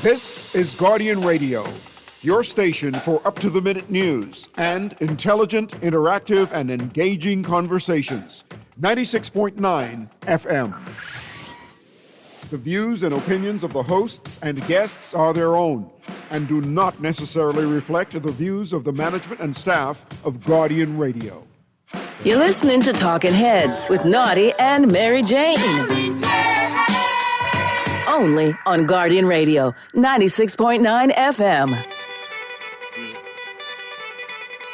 This is Guardian Radio, your station for up-to-the-minute news and intelligent, interactive, and engaging conversations. 96.9 FM. The views and opinions of the hosts and guests are their own and do not necessarily reflect the views of the management and staff of Guardian Radio. You're listening to Talking Heads with Naughty and Mary Jane. Only on Guardian Radio, 96.9 FM.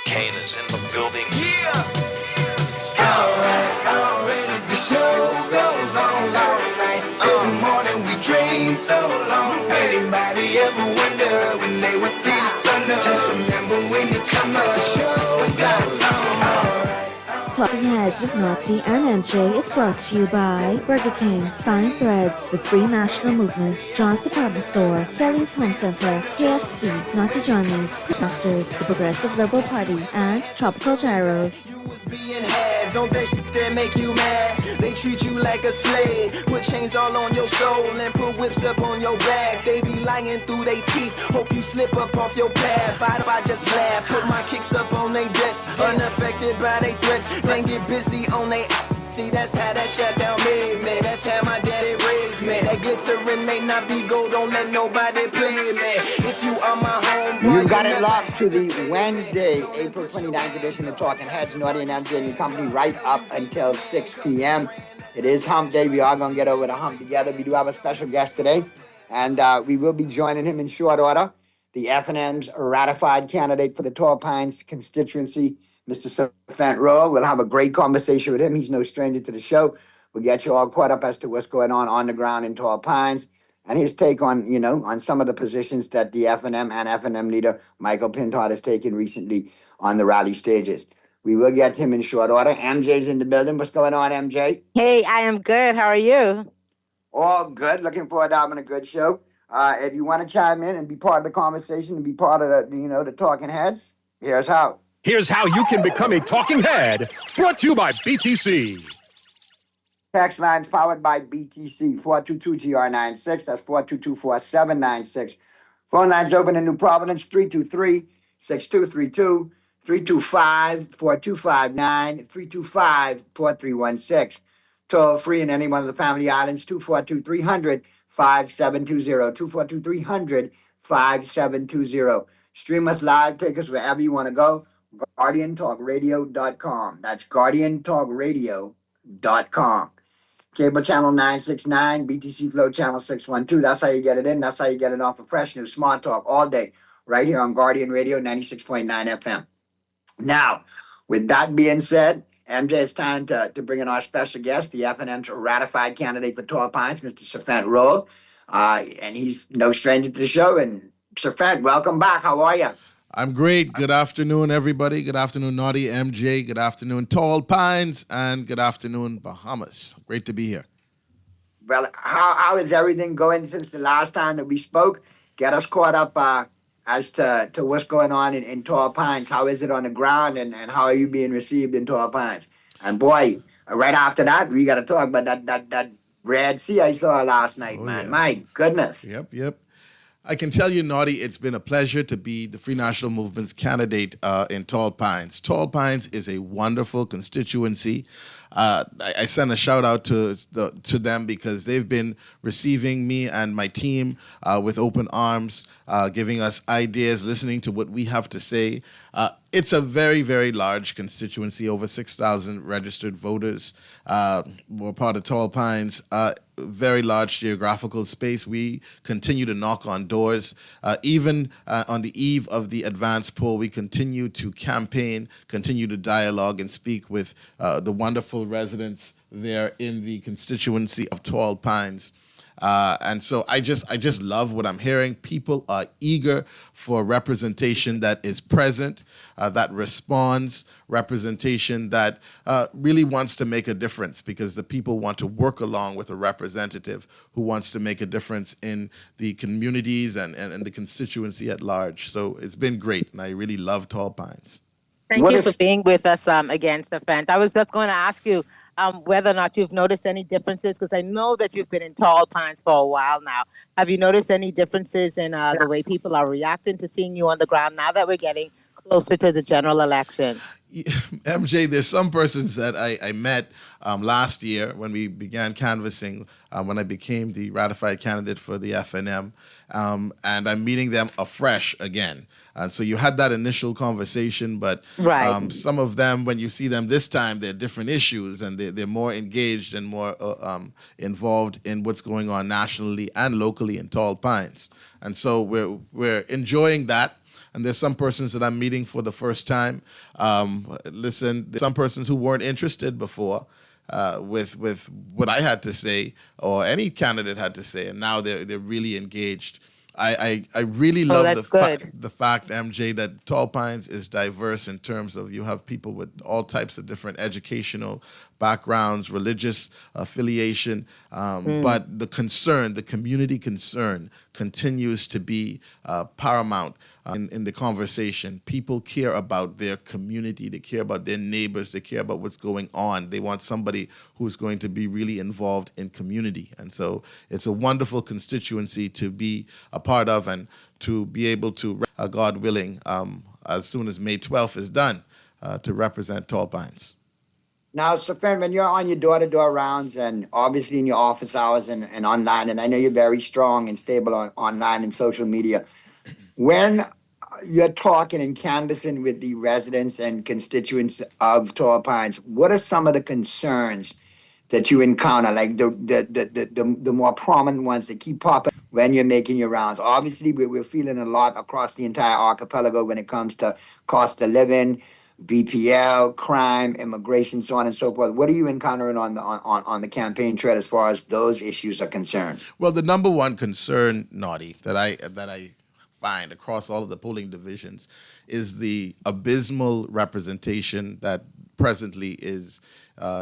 Kane is in the building. Yeah! Already the show goes on all night. Till the morning we dream so long. Anybody ever wonder when they would see the sun up? Just remember when it comes up, the show goes on all right. Talking Heads with Naughty and MJ is brought to you by Burger King, Fine Threads, the Free National Movement, John's Department Store, Kelly's Home Center, KFC, Naughty Johnny's, Masters, the Progressive Liberal Party, and Tropical Gyros. You was being had, don't that shit that make you mad? They treat you like a slave, put chains all on your soul and put whips up on your back. They be lying through their teeth, hope you slip up off your path. I just laugh, put my kicks up on their desk, unaffected by their threats. Then get busy on they. See, that's how that Chi-Town made me. That's how my daddy raised me. That glittering may not be gold, don't let nobody play me. If you are my homeboy, you got it locked to the Wednesday, April 29th edition of Talking Heads, Naughty and MJ and your company right up until 6 p.m. It is hump day. We are going to get over the hump together. We do have a special guest today, and we will be joining him in short order. The F&M's ratified candidate for the Tall Pines constituency, Mr. Safant Rowe. We'll have a great conversation with him. He's no stranger to the show. We'll get you all caught up as to what's going on the ground in Tall Pines and his take on, on some of the positions that the F&M and F&M leader Michael Pintard has taken recently on the rally stages. We will get him in short order. MJ's in the building. What's going on, MJ? Hey, I am good. How are you? All good. Looking forward to having a good show. If you want to chime in and be part of the conversation and be part of the Talking Heads, here's how. Here's how you can become a talking head. Brought to you by BTC. Text lines powered by BTC. 422-GR96. That's 422-4796. Phone lines open in New Providence. 323-6232. 325-4259. 325-4316. Toll free in any one of the Family Islands. 242-300-5720. 242-300-5720. Stream us live. Take us wherever you want to go. GuardianTalkRadio.com. That's GuardianTalkRadio.com. Cable channel 969, BTC Flow channel 612. That's how you get it in. That's how you get it off of fresh new smart talk all day, right here on Guardian Radio 96.9 FM. Now, with that being said, MJ, it's time to bring in our special guest, the F&M's ratified candidate for Tall Pines, Mr. Safant Rowe. And he's no stranger to the show. And Safant, welcome back. How are you? I'm great. Good afternoon, everybody. Good afternoon, Naughty MJ. Good afternoon, Tall Pines. And good afternoon, Bahamas. Great to be here. Well, how is everything going since the last time that we spoke? Get us caught up as to what's going on in Tall Pines. How is it on the ground, and how are you being received in Tall Pines? And boy, right after that, we got to talk about that Red Sea I saw last night, man. Yeah. My goodness. Yep. I can tell you, Naughty, it's been a pleasure to be the Free National Movement's candidate in Tall Pines. Tall Pines is a wonderful constituency. I send a shout out to them because they've been receiving me and my team with open arms, giving us ideas, listening to what we have to say. It's a very, very large constituency, over 6,000 registered voters. We're part of Tall Pines. Very large geographical space. We continue to knock on doors. Even on the eve of the advance poll, we continue to campaign, continue to dialogue and speak with the wonderful residents there in the constituency of Tall Pines. And so I just love what I'm hearing. People are eager for representation that is present, that responds, representation that really wants to make a difference, because the people want to work along with a representative who wants to make a difference in the communities and the constituency at large. So it's been great, and I really love Tall Pines. Thank What you is for being with us again, Stefan. I was just going to ask you whether or not you've noticed any differences, because I know that you've been in Tall Pines for a while now. Have you noticed any differences in the way people are reacting to seeing you on the ground now that we're getting closer to the general election? MJ, there's some persons that I met last year when we began canvassing, when I became the ratified candidate for the FNM, and I'm meeting them afresh again. And so you had that initial conversation, but Right. some of them, when you see them this time, they're different issues, and they're more engaged and more involved in what's going on nationally and locally in Tall Pines. And so we're enjoying that. And there's some persons that I'm meeting for the first time. Listen, there's some persons who weren't interested before with what I had to say or any candidate had to say, and now they're really engaged. I really love the fact, MJ, that Tall Pines is diverse in terms of you have people with all types of different educational backgrounds, religious affiliation, but the community concern continues to be paramount in the conversation. People care about their community, they care about their neighbors, they care about what's going on. They want somebody who's going to be really involved in community. And so it's a wonderful constituency to be a part of and to be able to, God willing, as soon as May 12th is done, to represent Tall Pines. Now, Stefan, when you're on your door-to-door rounds and obviously in your office hours and online, and I know you're very strong and stable online and social media, when you're talking and canvassing with the residents and constituents of Tall Pines, what are some of the concerns that you encounter, like the more prominent ones that keep popping when you're making your rounds? Obviously, we're feeling a lot across the entire archipelago when it comes to cost of living, BPL, crime, immigration, so on and so forth. What are you encountering on the campaign trail as far as those issues are concerned? Well, the number one concern, Naughty, that I find across all of the polling divisions is the abysmal representation that presently is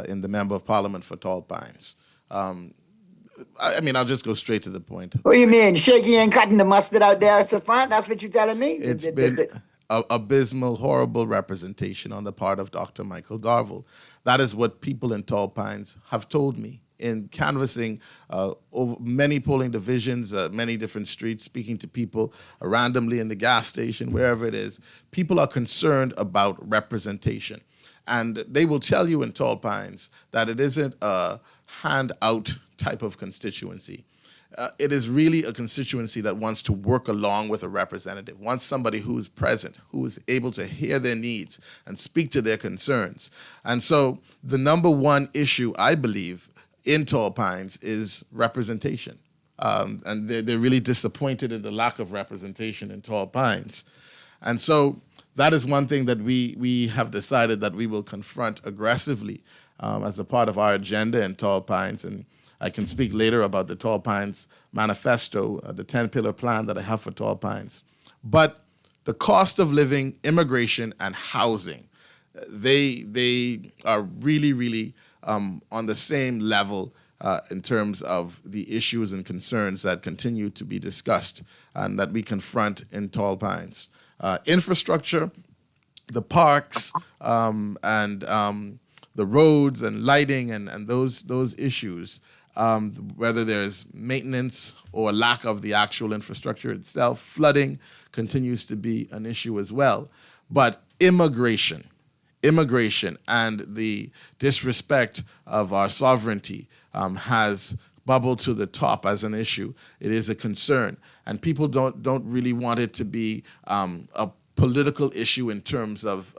in the Member of Parliament for Tall Pines. I mean, I'll just go straight to the point. What do you mean? Shaky ain't cutting the mustard out there, Stefan? That's what you're telling me? It's been abysmal, horrible representation on the part of Dr. Michael Darville. That is what people in Tall Pines have told me in canvassing over many polling divisions, many different streets, speaking to people randomly in the gas station, wherever it is. People are concerned about representation. And they will tell you in Tall Pines that it isn't a handout type of constituency. It is really a constituency that wants to work along with a representative, wants somebody who is present, who is able to hear their needs and speak to their concerns. And so the number one issue, I believe, in Tall Pines is representation. And they're really disappointed in the lack of representation in Tall Pines. And so that is one thing that we have decided that we will confront aggressively as a part of our agenda in Tall Pines. And I can speak later about the Tall Pines manifesto, the 10-pillar plan that I have for Tall Pines. But the cost of living, immigration, and housing, they are really, really on the same level in terms of the issues and concerns that continue to be discussed and that we confront in Tall Pines. Infrastructure, the parks, and the roads and lighting and those issues, whether there's maintenance or lack of the actual infrastructure itself. Flooding continues to be an issue as well. But immigration and the disrespect of our sovereignty has bubbled to the top as an issue. It is a concern, and people don't really want it to be a political issue in terms of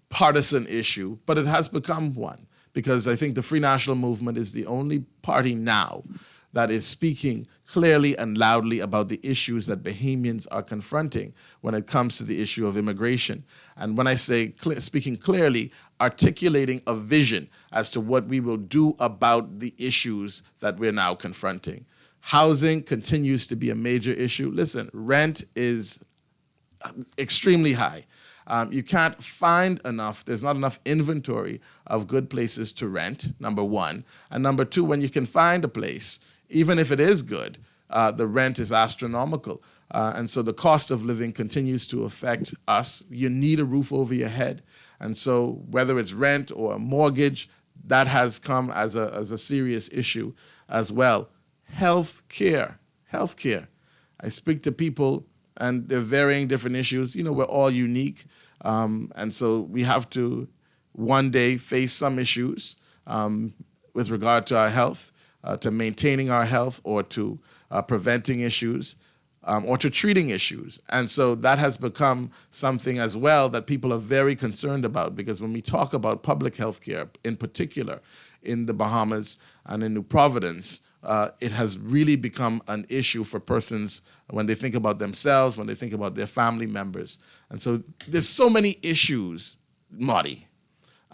partisan issue, but it has become one, because I think the Free National Movement is the only party now that is speaking clearly and loudly about the issues that Bahamians are confronting when it comes to the issue of immigration. And when I say speaking clearly, articulating a vision as to what we will do about the issues that we're now confronting. Housing continues to be a major issue. Listen, rent is extremely high. You can't find enough, there's not enough inventory of good places to rent, number one. And number two, when you can find a place, even if it is good, the rent is astronomical. And so the cost of living continues to affect us. You need a roof over your head. And so whether it's rent or a mortgage, that has come as a serious issue as well. Healthcare. I speak to people and they're varying different issues. You know, we're all unique. And so we have to one day face some issues with regard to our health, to maintaining our health, or to preventing issues, or to treating issues. And so that has become something as well that people are very concerned about, because when we talk about public health care, in particular in the Bahamas and in New Providence, it has really become an issue for persons when they think about themselves, when they think about their family members. And so there's so many issues, Marty.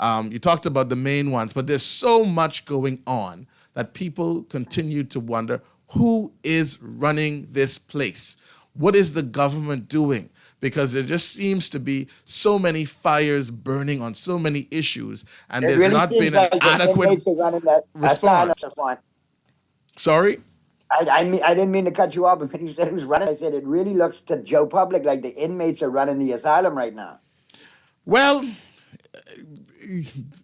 You talked about the main ones, but there's so much going on that people continue to wonder, who is running this place? What is the government doing? Because there just seems to be so many fires burning on so many issues, and there's really not been an adequate response. Sorry? I didn't mean to cut you off, but when you said who's running, I said it really looks to Joe Public like the inmates are running the asylum right now. Well,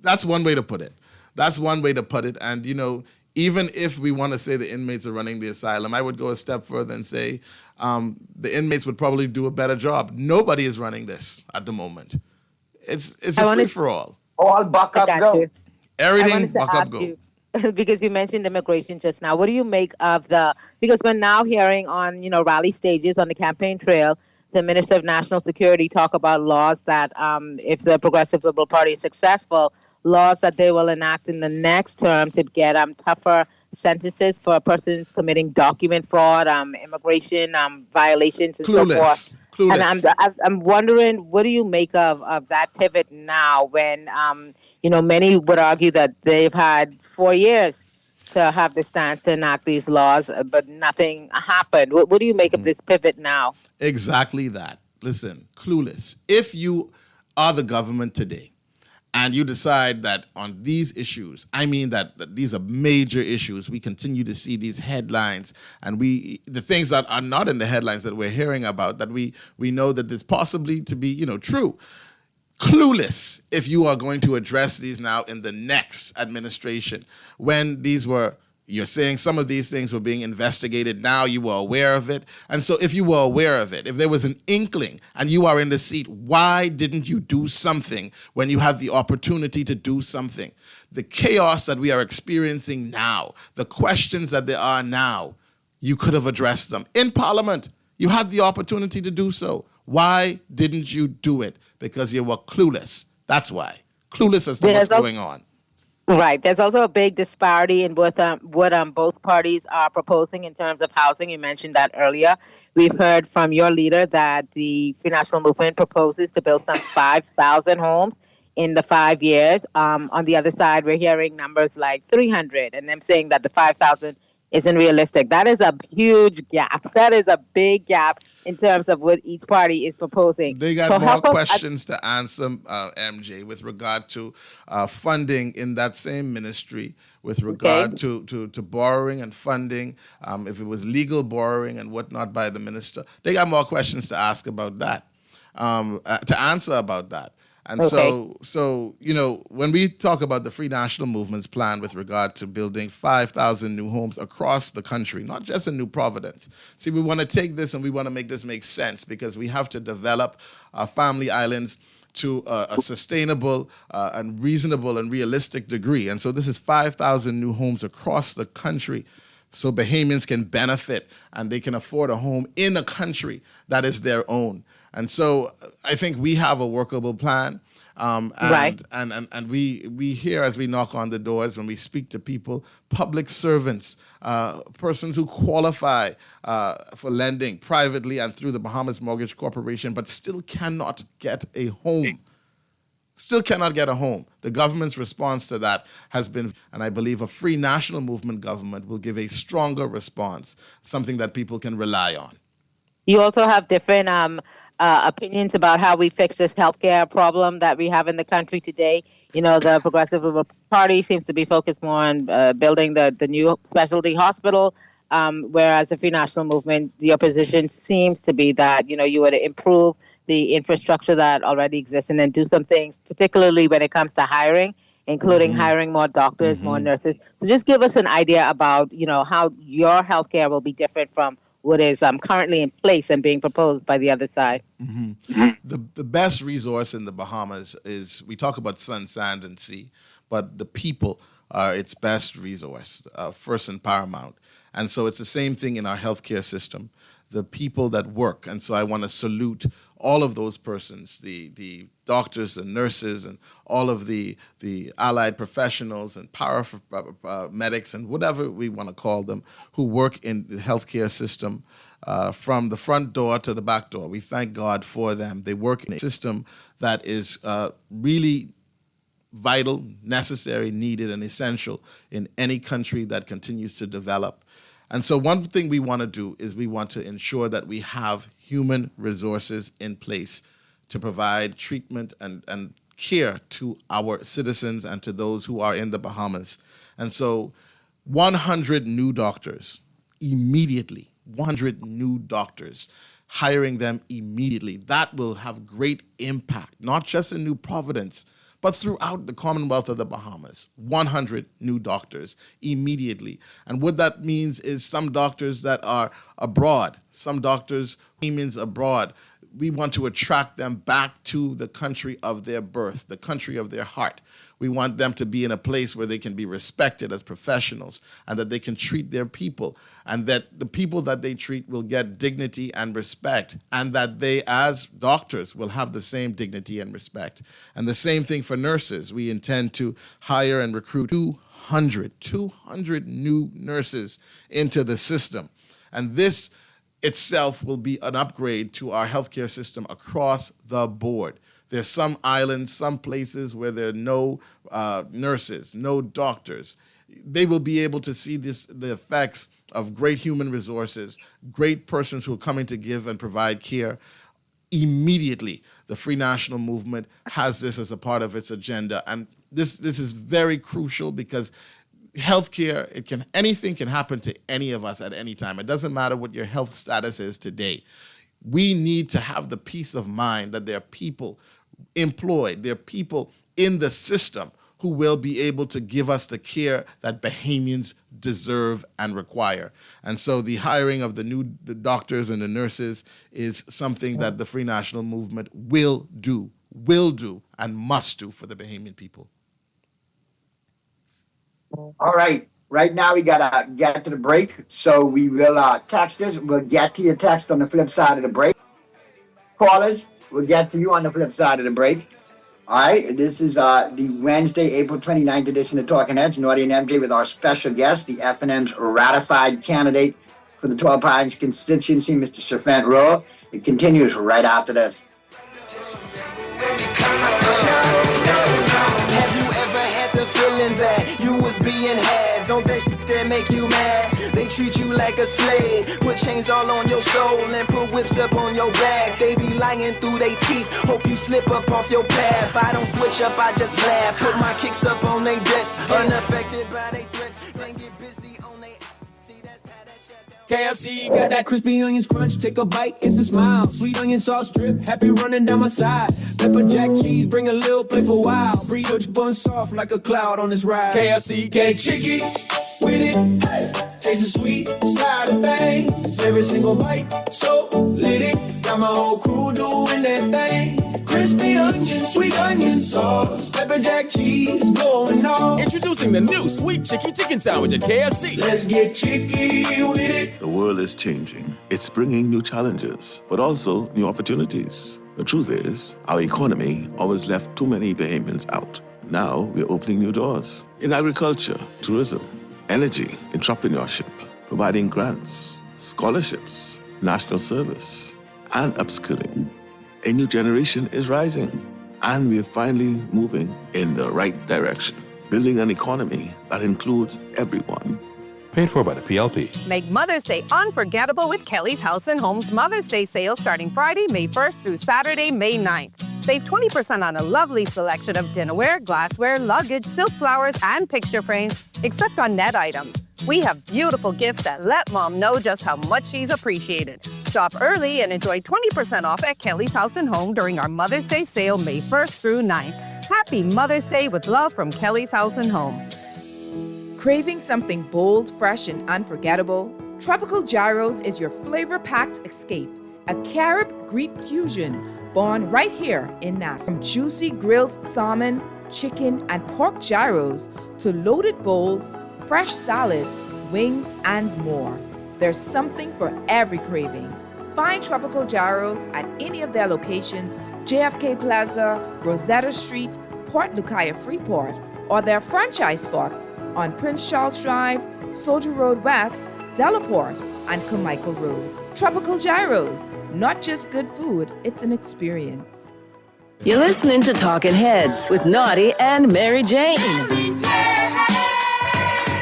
that's one way to put it. And, you know, even if we want to say the inmates are running the asylum, I would go a step further and say the inmates would probably do a better job. Nobody is running this at the moment. It's a free-for-all. All buck up, go. Everything buck up, go. Because you mentioned immigration just now. What do you make of because we're now hearing on, rally stages on the campaign trail, the Minister of National Security talk about laws that if the Progressive Liberal Party is successful, laws that they will enact in the next term to get tougher sentences for persons committing document fraud, immigration violations, and so forth. Clueless. And I'm wondering, what do you make of that pivot now when, many would argue that they've had 4 years to have the stance to enact these laws, but nothing happened. What do you make of this pivot now? Exactly that. Listen, clueless. If you are the government today, and you decide that on these issues, I mean that these are major issues, we continue to see these headlines, and the things that are not in the headlines that we're hearing about, that we know that it's possibly to be, true. Clueless if you are going to address these now in the next administration, when you're saying some of these things were being investigated, now you were aware of it. And so if you were aware of it, if there was an inkling and you are in the seat, why didn't you do something when you had the opportunity to do something? The chaos that we are experiencing now, the questions that there are now, you could have addressed them in Parliament. You had the opportunity to do so. Why didn't you do it? Because you were clueless. That's why. Clueless as to what's going on. Right. There's also a big disparity in what both parties are proposing in terms of housing. You mentioned that earlier. We've heard from your leader that the Free National Movement proposes to build some 5,000 homes in the 5 years. On the other side, we're hearing numbers like 300, and them saying that the 5,000 isn't realistic. That is a huge gap. That is a big gap in terms of what each party is proposing. They got more questions to answer, MJ, with regard to funding in that same ministry, with regard to borrowing and funding, if it was legal borrowing and whatnot by the minister. They got more questions to ask about that, to answer about that. And so when we talk about the Free National Movement's plan with regard to building 5,000 new homes across the country, not just in New Providence. See, we want to take this and we want to make this make sense, because we have to develop our family islands to a sustainable and reasonable and realistic degree. And so this is 5,000 new homes across the country, so Bahamians can benefit and they can afford a home in a country that is their own. And so I think we have a workable plan. Right. And we hear, as we knock on the doors, when we speak to people, public servants, persons who qualify for lending privately and through the Bahamas Mortgage Corporation, but still cannot get a home. Still cannot get a home. The government's response to that has been, and I believe a Free National Movement government will give a stronger response, something that people can rely on. You also have different opinions about how we fix this healthcare problem that we have in the country today. The Progressive Liberal Party seems to be focused more on building the new specialty hospital. whereas the Free National Movement, your position seems to be that, you would improve the infrastructure that already exists and then do some things, particularly when it comes to hiring, including hiring more doctors, more nurses. So just give us an idea about, how your healthcare will be different from what is currently in place and being proposed by the other side. The best resource in the Bahamas is, we talk about sun, sand, and sea, but the people are its best resource, first and paramount. And so it's the same thing in our healthcare system, the people that work. And so I want to salute all of those persons, the doctors and nurses and all of the allied professionals and paramedics and whatever we want to call them, who work in the healthcare system from the front door to the back door. We thank God for them. They work in a system that is really vital, necessary, needed, and essential in any country that continues to develop. And so one thing we want to do is we want to ensure that we have human resources in place to provide treatment and care to our citizens and to those who are in the Bahamas. And so 100 new doctors immediately, 100 new doctors, hiring them immediately. That will have great impact, not just in New Providence, but throughout the Commonwealth of the Bahamas. 100 new doctors immediately. And what that means is some doctors that are abroad, some doctors, means abroad, we want to attract them back to the country of their birth, the country of their heart. We want them to be in a place where they can be respected as professionals and that they can treat their people and that the people that they treat will get dignity and respect and that they, as doctors, will have the same dignity and respect. And the same thing for nurses. We intend to hire and recruit 200 new nurses into the system. And this itself will be an upgrade to our healthcare system across the board. There's some islands, some places where there are no nurses, no doctors. They will be able to see the effects of great human resources, great persons who are coming to give and provide care. Immediately, the Free National Movement has this as a part of its agenda. And this is very crucial because healthcare, anything can happen to any of us at any time. It doesn't matter what your health status is today. We need to have the peace of mind that there are people employed, there are people in the system who will be able to give us the care that Bahamians deserve and require. And so the hiring of the doctors and the nurses is something that the Free National Movement will do, and must do for the Bahamian people. All right. Right now, we got to get to the break. So we will texters, we'll get to your text on the flip side of the break. Callers, we'll get to you on the flip side of the break. All right. This is the Wednesday, April 29th edition of Talking Heads, Naughty and MJ with our special guest, the FNM's ratified candidate for the 12 Pines constituency, Mr. Serfant Rowe. It continues right after this. That you was being had, don't that shit that make you mad? They treat you like a slave, put chains all on your soul and put whips up on your back. They be lying through their teeth, hope you slip up off your path. I don't switch up, I just laugh, put my kicks up on they desk, unaffected by they threats. Then get busy on they. See, that's how that shit. KFC got that crispy onions crunch, take a bite, it's a smile. Sweet onion sauce drip, happy running down my side. Pepper jack cheese, bring a little playful wild. Brioche bun soft like a cloud on this ride. KFC get chicky with it, hey. Taste the sweet side of things. Every single bite, so lit it. Got my whole crew doing that thing. Crispy onion, sweet onion sauce. Pepper jack cheese, going on. Introducing the new Sweet Chicky Chicken Sandwich at KFC. Let's get chicky with it. The world is changing. It's bringing new challenges, but also new opportunities. The truth is, our economy always left too many Bahamians out. Now we're opening new doors in agriculture, tourism, energy, entrepreneurship, providing grants, scholarships, national service, and upskilling. A new generation is rising, and we're finally moving in the right direction, building an economy that includes everyone. Paid for by the PLP. Make Mother's Day unforgettable with Kelly's House and Homes Mother's Day sale starting Friday, May 1st through Saturday, May 9th. Save 20% on a lovely selection of dinnerware, glassware, luggage, silk flowers, and picture frames, except on Net items. We have beautiful gifts that let Mom know just how much she's appreciated. Shop early and enjoy 20% off at Kelly's House and Home during our Mother's Day sale May 1st through 9th. Happy Mother's Day with love from Kelly's House and Home. Craving something bold, fresh, and unforgettable? Tropical Gyros is your flavor-packed escape. A Carib-Greek fusion born right here in Nassau. From juicy grilled salmon, chicken, and pork gyros to loaded bowls, fresh salads, wings, and more. There's something for every craving. Find Tropical Gyros at any of their locations, JFK Plaza, Rosetta Street, Port Lucaya Freeport, or their franchise spots on Prince Charles Drive, Soldier Road West, Delaport, and Carmichael Road. Tropical Gyros, not just good food, it's an experience. You're listening to Talking Heads with Naughty and Mary Jane.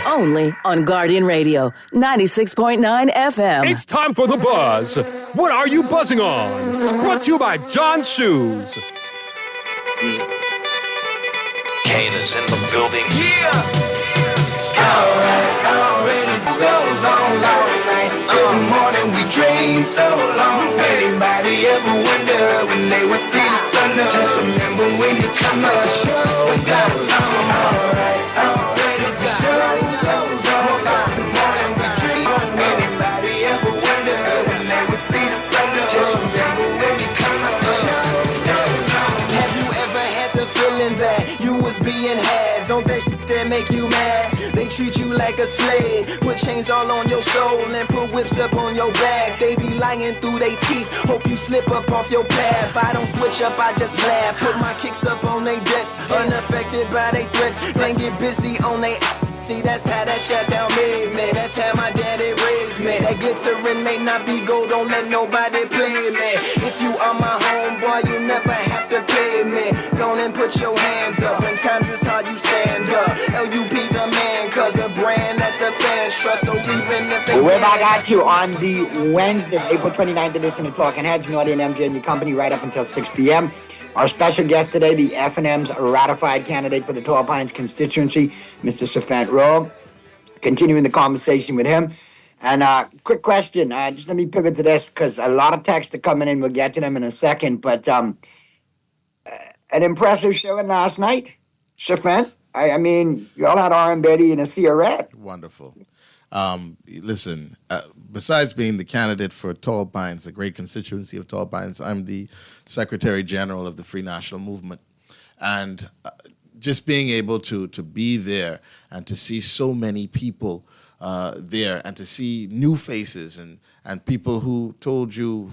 Only on Guardian Radio, 96.9 FM. It's time for The Buzz. What are you buzzing on? Brought to you by John's Shoes. Kane is in the building. Already goes on all night till the morning. We dream so long. Anybody ever wonder when they would see the sun? Just remember when you come up, the show goes on. Alright, already the show goes on. The morning we dream. Anybody ever wonder when they would see the sun? Just remember when you come up, the show goes on. Have you ever had the feeling that you was being had? Don't that shit that make you mad? They treat you like a slave, put chains all on your soul and put whips up on your back. They be lying through they teeth, hope you slip up off your path. I don't switch up, I just laugh, put my kicks up on they desk, unaffected by they threats. Then get busy on they. See, that's how that shut down made me. That's how my daddy raised me. That glittering may not be gold, don't let nobody play me. If you are my homeboy, you never have to pay me. Go and put your hands up. When times is hard, you stand up. LUP the man, cause a brand that the fans trust. So even if they we're back at you on the Wednesday, April 29th edition of Talking Heads. Naughty and MJ and your company right up until 6 p.m. Our special guest today, the F&M's ratified candidate for the Tall Pines constituency, Mr. Safant Rowe. Continuing the conversation with him. And quick question, just let me pivot to this because a lot of texts are coming in. We'll get to them in a second. But an impressive showing last night, Safant. I mean, you all had R.M. Bailey in a sea of red. Wonderful. Listen, besides being the candidate for Tall Pines, the great constituency of Tall Pines, I'm the Secretary General of the Free National Movement. And just being able to be there and to see so many people there and to see new faces and people who told you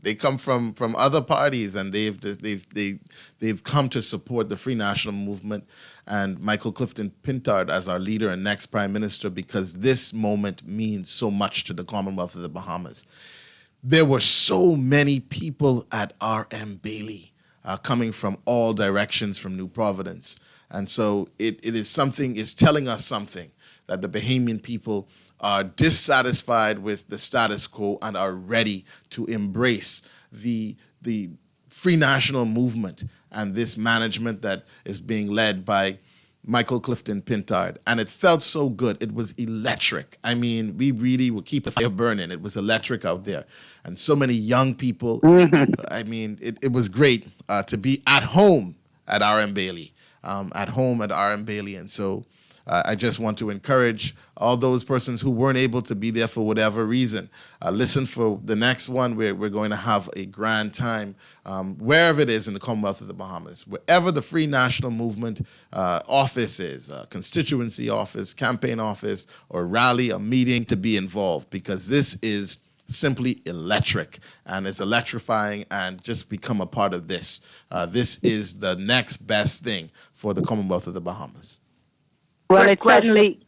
they come from other parties and they've come to support the Free National Movement and Michael Clifton Pintard as our leader and next Prime Minister because this moment means so much to the Commonwealth of the Bahamas. There were so many people at R.M. Bailey coming from all directions from New Providence. And so it's telling us something that the Bahamian people are dissatisfied with the status quo and are ready to embrace the Free National Movement and this management that is being led by Michael Clifton Pintard. And it felt so good. It was electric. I mean, we really would keep the fire burning. It was electric out there. And so many young people. I mean, it was great to be at home at R.M. Bailey. And so I just want to encourage all those persons who weren't able to be there for whatever reason. Listen for the next one. We're going to have a grand time wherever it is in the Commonwealth of the Bahamas. Wherever the Free National Movement office is, constituency office, campaign office, or rally, a meeting, to be involved because this is simply electric and it's electrifying and just become a part of this. This is the next best thing for the Commonwealth of the Bahamas. Well, it certainly.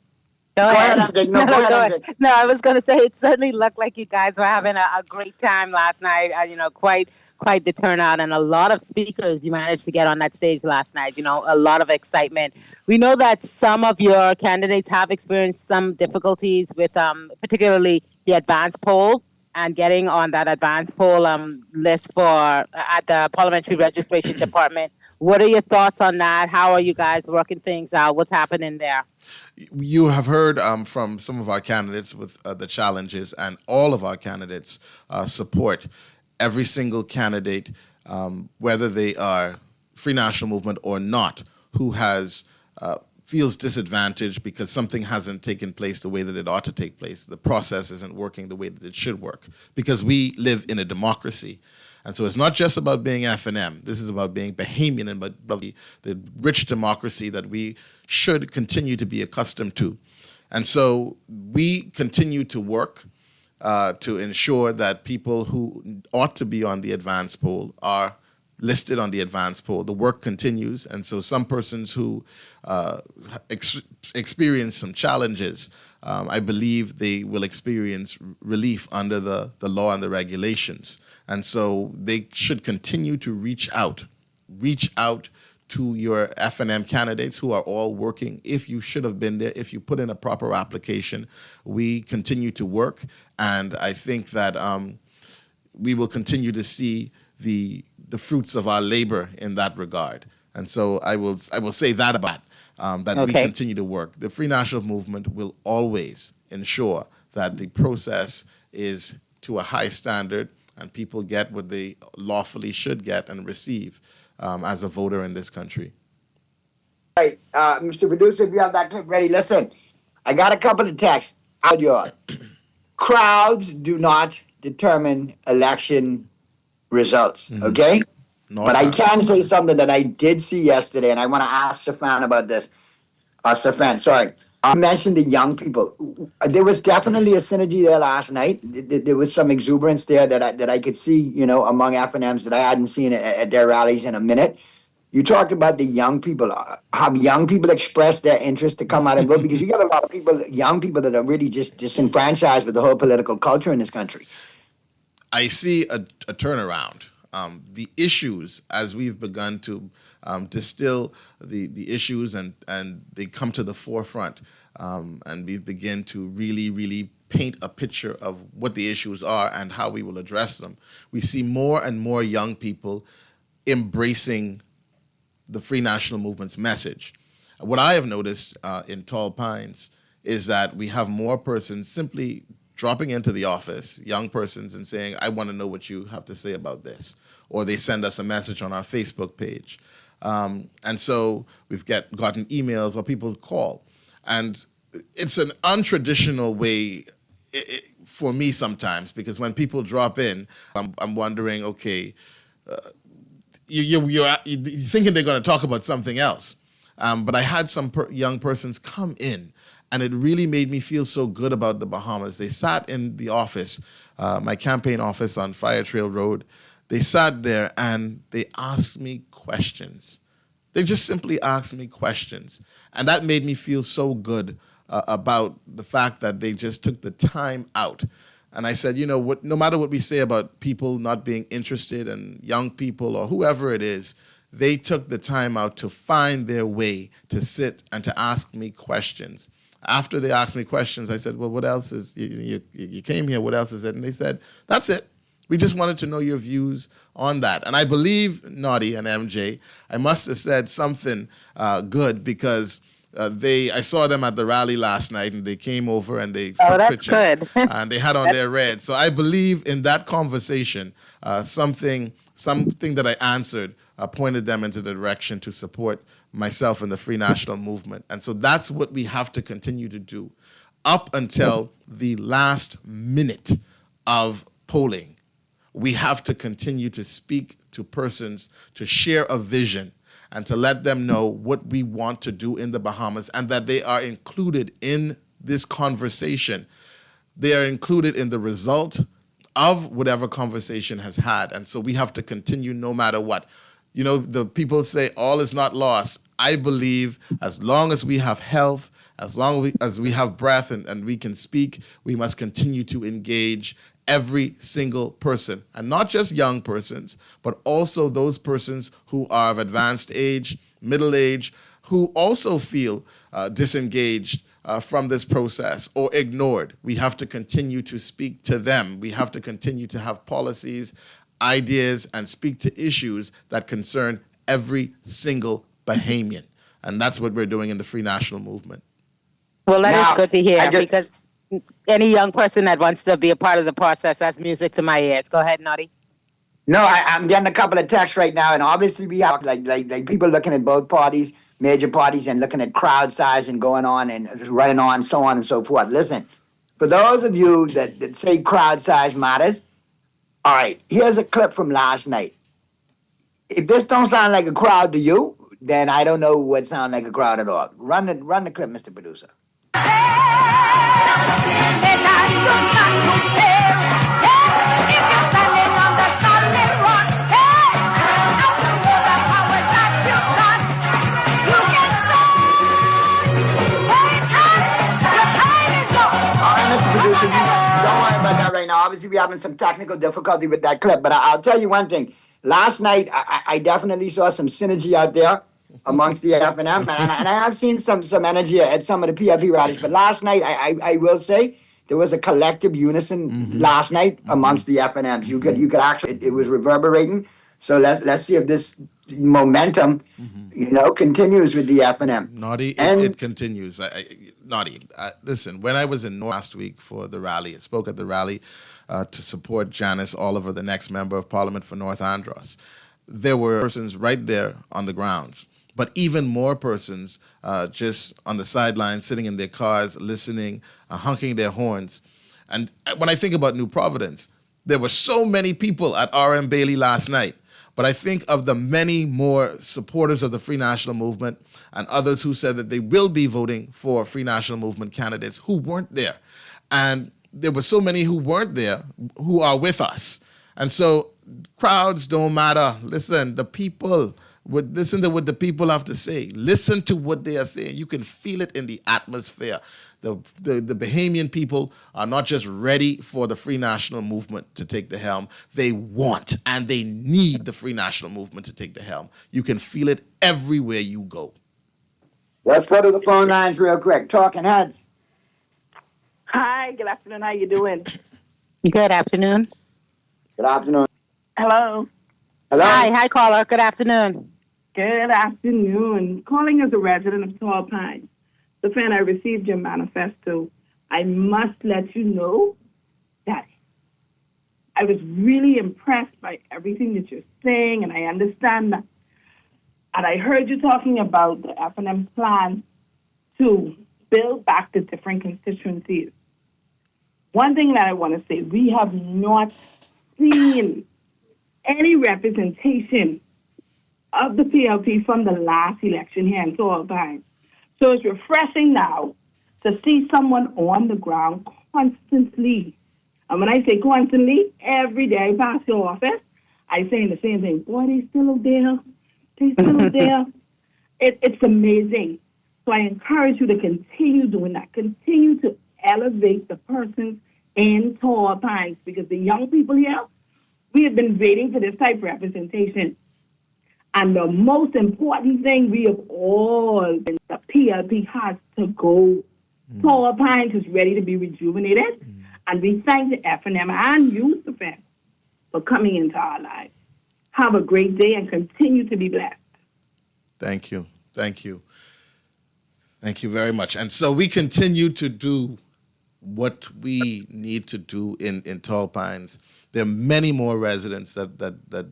Go ahead. No, I was going to say it certainly looked like you guys were having a great time last night. Quite the turnout and a lot of speakers you managed to get on that stage last night. A lot of excitement. We know that some of your candidates have experienced some difficulties with particularly the advanced poll. and getting on that advanced poll list for at the Parliamentary Registration Department. What are your thoughts on that? How are you guys working things out? What's happening there? You have heard from some of our candidates with the challenges, and all of our candidates support every single candidate, whether they are Free National Movement or not, who has feels disadvantaged because something hasn't taken place the way that it ought to take place. The process isn't working the way that it should work, because we live in a democracy. And so it's not just about being F&M. This is about being Bahamian and about the rich democracy that we should continue to be accustomed to. And so we continue to work to ensure that people who ought to be on the advance poll are listed on the advance poll. The work continues, and so some persons who experience some challenges, I believe they will experience relief under the law and the regulations. And so they should continue to reach out to your F&M candidates who are all working. If you should have been there, if you put in a proper application, we continue to work, and I think that we will continue to see the fruits of our labor in that regard. And so I will say that about that. We continue to work. The Free National Movement will always ensure that the process is to a high standard and people get what they lawfully should get and receive as a voter in this country. All right, Mr. Producer, if you have that clip ready, listen, I got a couple of texts. Crowds do not determine election results, okay? No, but I can say something that I did see yesterday, and I want to ask Stefan about this. Stefan, sorry. I mentioned the young people. There was definitely a synergy there last night. There was some exuberance there that I could see, you know, among F&Ms that I hadn't seen at their rallies in a minute. You talked about the young people. Have young people expressed their interest to come out and vote? Because you got a lot of people, young people, that are really just disenfranchised with the whole political culture in this country. I see a turnaround. The issues, as we've begun to distill the issues and they come to the forefront, and we begin to really paint a picture of what the issues are and how we will address them, we see more and more young people embracing the Free National Movement's message. What I have noticed in Tall Pines is that we have more persons simply dropping into the office, young persons, and saying, I want to know what you have to say about this. Or they send us a message on our Facebook page. And so we've gotten emails or people call. And it's an untraditional way for me sometimes, because when people drop in, I'm wondering, okay, you're thinking they're going to talk about something else. But I had some young persons come in, and it really made me feel so good about the Bahamas. They sat in the office, my campaign office on Fire Trail Road. They sat there and they asked me questions. They just simply asked me questions. And that made me feel so good about the fact that they just took the time out. And I said, you know what, no matter what we say about people not being interested and young people or whoever it is, they took the time out to find their way to sit and to ask me questions. After they asked me questions, I said, well, what else is, you came here, what else is it? And they said, that's it. We just wanted to know your views on that. And I believe, Naughty and MJ, I must have said something good, because I saw them at the rally last night, and they came over and they took pictures. Good. And they had on their red. So I believe in that conversation, something that I answered pointed them into the direction to support myself and the Free National Movement. And so that's what we have to continue to do up until the last minute of polling. We have to continue to speak to persons, to share a vision, and to let them know what we want to do in the Bahamas, and that they are included in this conversation. They are included in the result of whatever conversation has had. And so we have to continue no matter what. You know, the people say all is not lost. I believe as long as we have health, as long as we have breath and we can speak, we must continue to engage every single person, and not just young persons, but also those persons who are of advanced age, middle age, who also feel disengaged from this process or ignored. We have to continue to speak to them. We have to continue to have policies, ideas, and speak to issues that concern every single Bahamian. And that's what we're doing in the Free National Movement. Well, that is good to hear, because any young person that wants to be a part of the process, that's music to my ears. Go ahead, Naughty. No, I'm getting a couple of texts right now, and obviously we have like people looking at both parties, major parties, and looking at crowd size and going on and running on, so on and so forth. Listen, for those of you that say crowd size matters, all right, here's a clip from last night. If this don't sound like a crowd to you, then I don't know what sounds like a crowd at all. Run the clip, Mr. Producer. Right now, obviously we're having some technical difficulty with that clip, but I'll tell you one thing. Last night, I definitely saw some synergy out there amongst the FNM, and I have seen some energy at some of the PLP rallies. But last night, I will say there was a collective unison last night amongst the FNMs. You could actually, it was reverberating. So let's see if this momentum, continues with the FNM. Naughty, it continues. Naughty, listen, when I was in North last week for the rally, I spoke at the rally to support Janice Oliver, the next member of Parliament for North Andros. There were persons right there on the grounds, but even more persons just on the sidelines, sitting in their cars, listening, honking their horns. And when I think about New Providence, there were so many people at R.M. Bailey last night. But I think of the many more supporters of the Free National Movement and others who said that they will be voting for Free National Movement candidates who weren't there. And there were so many who weren't there who are with us. And so crowds don't matter. Listen, the people would listen to what the people have to say. Listen to what they are saying. You can feel it in the atmosphere. The Bahamian people are not just ready for the Free National Movement to take the helm. They want and they need the Free National Movement to take the helm. You can feel it everywhere you go. Let's go to the phone lines real quick. Talking Heads. Hi, good afternoon. How you doing? Good afternoon. Good afternoon. Hello. Hello. Hi, caller. Good afternoon. Good afternoon. Calling as a resident of Tall Pines. The fan, I received your manifesto. I must let you know that I was really impressed by everything that you're saying, and I understand that. And I heard you talking about the FNM plan to build back the different constituencies. One thing that I want to say, we have not seen any representation of the PLP from the last election here in Tall Pines. So it's refreshing now to see someone on the ground constantly. And when I say constantly, every day I pass your office, I say the same thing. Boy, they still there. They still there. It's amazing. So I encourage you to continue doing that. Continue to elevate the persons in Tall Pines, because the young people here, we have been waiting for this type of representation. And the most important thing, we have all been, the PLP has to go. Tall Pines is ready to be rejuvenated. And we thank the FNM and Youth Defense for coming into our lives. Have a great day and continue to be blessed. Thank you. Thank you. Thank you very much. And so we continue to do what we need to do in Tall Pines. There are many more residents that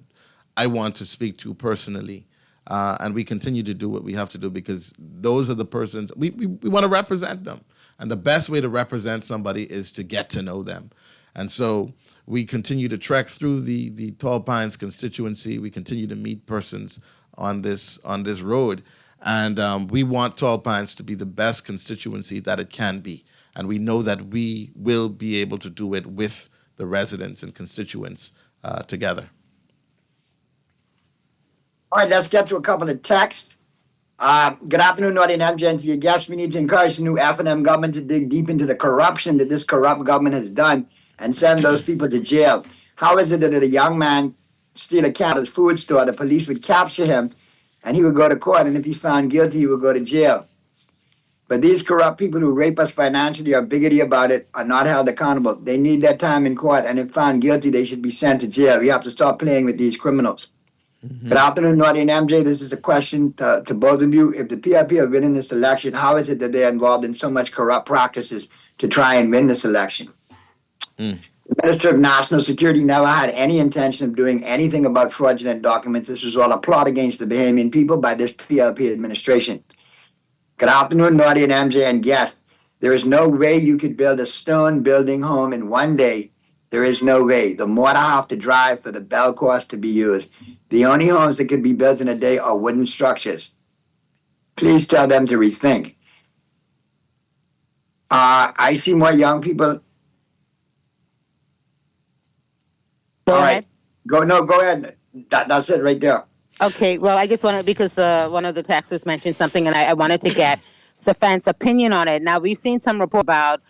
I want to speak to personally, and we continue to do what we have to do, because those are the persons, we want to represent them. And the best way to represent somebody is to get to know them. And so we continue to trek through the Tall Pines constituency. We continue to meet persons on this road. And we want Tall Pines to be the best constituency that it can be. And we know that we will be able to do it with the residents and constituents together. All right, let's get to a couple of texts. Good afternoon, Naughty and MJ, and to your guests. We need to encourage the new FNM government to dig deep into the corruption that this corrupt government has done and send those people to jail. How is it that a young man steal a cat at his food store, the police would capture him, and he would go to court, and if he's found guilty, he would go to jail? But these corrupt people who rape us financially or bigoted about it are not held accountable. They need their time in court, and if found guilty, they should be sent to jail. We have to stop playing with these criminals. Good afternoon, Naughty and MJ. This is a question to both of you. If the PLP have been in this election, how is it that they're involved in so much corrupt practices to try and win this election? The Minister of National Security never had any intention of doing anything about fraudulent documents. This was all a plot against the Bahamian people by this PLP administration. Good afternoon, Naughty and MJ and guests. There is no way you could build a stone building home in one day. There is no way. The mortar have to dry for the bell cost to be used. The only homes that could be built in a day are wooden structures. Please tell them to rethink. I see more young people. Go ahead. Go ahead. That's it right there. Okay, well, I just wanted, because one of the texters mentioned something, and I wanted to get Stefan's opinion on it. Now, we've seen some report about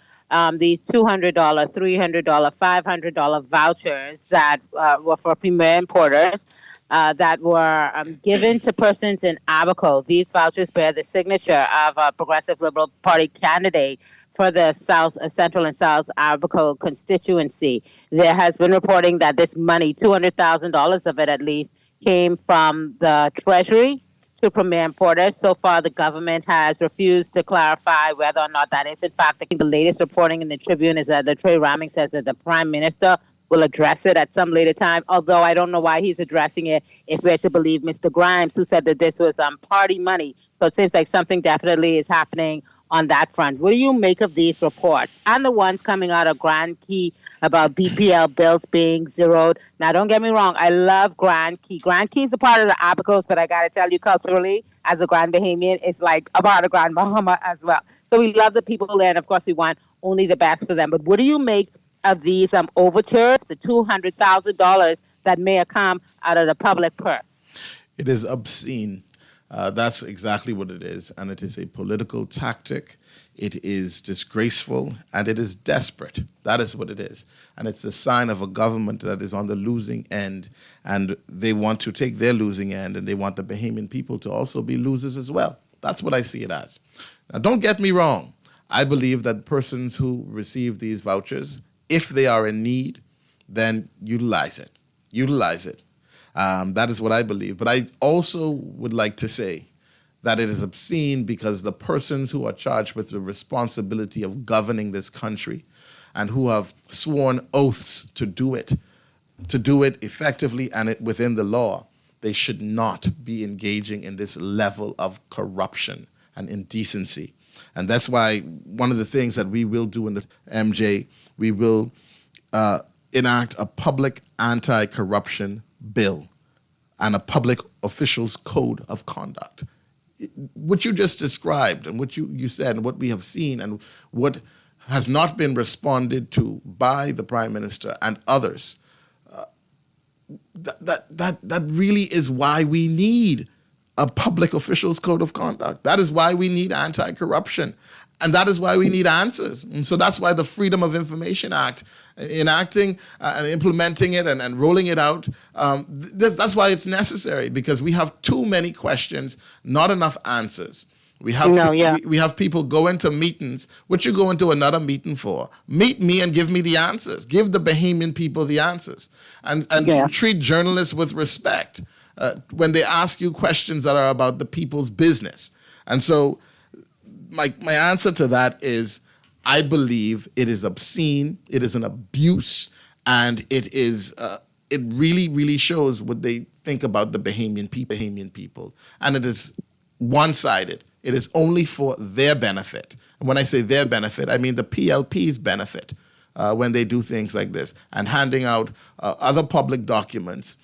these $200, $300, $500 vouchers that were for premier importers that were given to persons in Abaco. These vouchers bear the signature of a Progressive Liberal Party candidate for the South Central and South Abaco constituency. There has been reporting that this money, $200,000 of it at least, came from the Treasury to premier importers. So far, the government has refused to clarify whether or not that is in fact. I think the latest reporting in the Tribune is that Trey Ramming says that the Prime Minister will address it at some later time, although I don't know why he's addressing it if we're to believe Mr. Grimes, who said that this was party money. So it seems like something definitely is happening on that front. What do you make of these reports and the ones coming out of Grand Key about BPL bills being zeroed? Now, don't get me wrong. I love Grand Key. Grand Key is a part of the Abacos, but I got to tell you, culturally, as a Grand Bahamian, it's like a part of Grand Bahama as well. So we love the people there, and of course, we want only the best for them. But what do you make of these overtures, the $200,000 that may have come out of the public purse? It is obscene. That's exactly what it is. And it is a political tactic. It is disgraceful and it is desperate. That is what it is. And it's a sign of a government that is on the losing end. And they want to take their losing end and they want the Bahamian people to also be losers as well. That's what I see it as. Now, don't get me wrong. I believe that persons who receive these vouchers, if they are in need, then utilize it. Utilize it. That is what I believe. But I also would like to say that it is obscene because the persons who are charged with the responsibility of governing this country and who have sworn oaths to do it effectively and within the law, they should not be engaging in this level of corruption and indecency. And that's why one of the things that we will do in the MJ, we will enact a public anti-corruption bill and a public officials code of conduct. What you just described and what you said and what we have seen and what has not been responded to by the Prime Minister and others, that really is why we need a public officials code of conduct. That is why we need anti-corruption. And that is why we need answers. And so that's why the Freedom of Information Act, enacting and implementing it and rolling it out, that's why it's necessary, because we have too many questions, not enough answers. We have we have people go into meetings. What you go into another meeting for? Meet me and give me the answers. Give the Bahamian people the answers. And treat journalists with respect when they ask you questions that are about the people's business. And so my answer to that is, I believe it is obscene, it is an abuse, and it is it really, really shows what they think about the Bahamian people. And it is one-sided. It is only for their benefit. And when I say their benefit, I mean the PLP's benefit when they do things like this and handing out other public documents,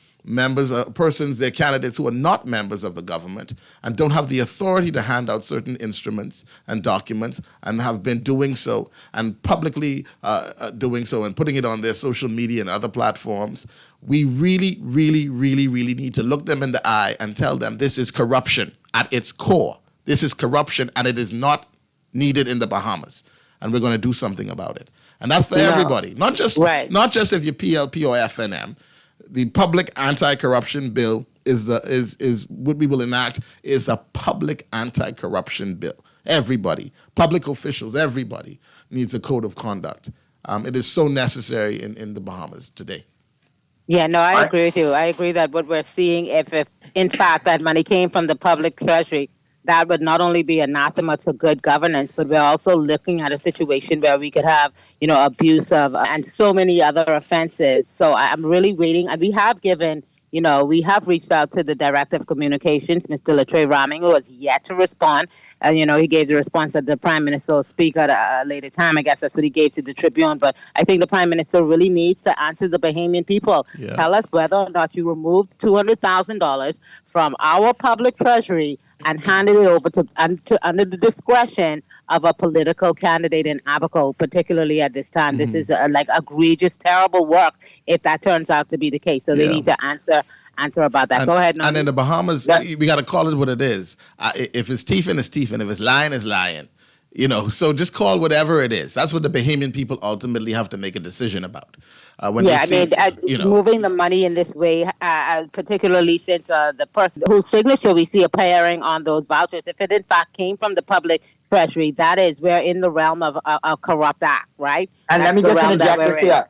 persons, they're candidates who are not members of the government and don't have the authority to hand out certain instruments and documents and have been doing so and publicly doing so and putting it on their social media and other platforms. We really, really, really, really need to look them in the eye and tell them this is corruption at its core. This is corruption and it is not needed in the Bahamas. And we're going to do something about it. And that's for everybody, not just if you're PLP or FNM. The public anti-corruption bill is what we will enact is a public anti-corruption bill. everybody, public officials, everybody needs a code of conduct. It is so necessary in the Bahamas today. Yeah, no, I agree with you. I agree that what we're seeing, if in fact that money came from the public treasury, that would not only be anathema to good governance, but we're also looking at a situation where we could have, abuse of and so many other offenses. So I'm really waiting. And we have given, we have reached out to the Director of Communications, Mr. Latre Raming, who has yet to respond. He gave the response that the Prime Minister will speak at a later time. I guess that's what he gave to the Tribune. But I think the Prime Minister really needs to answer the Bahamian people. Yeah. Tell us whether or not you removed $200,000 from our public treasury and handed it over to under the discretion of a political candidate in Abaco, particularly at this time. Mm-hmm. This is egregious, terrible work if that turns out to be the case. So they need to answer about that. Go ahead. Nani. And in the Bahamas, we got to call it what it is. If it's teething, it's teething. If it's lying, it's lying. So just call whatever it is. That's what the Bahamian people ultimately have to make a decision about. Moving the money in this way, particularly since the person whose signature we see appearing on those vouchers, if it in fact came from the public treasury, we're in the realm of a corrupt act, right? And let me just interject this here.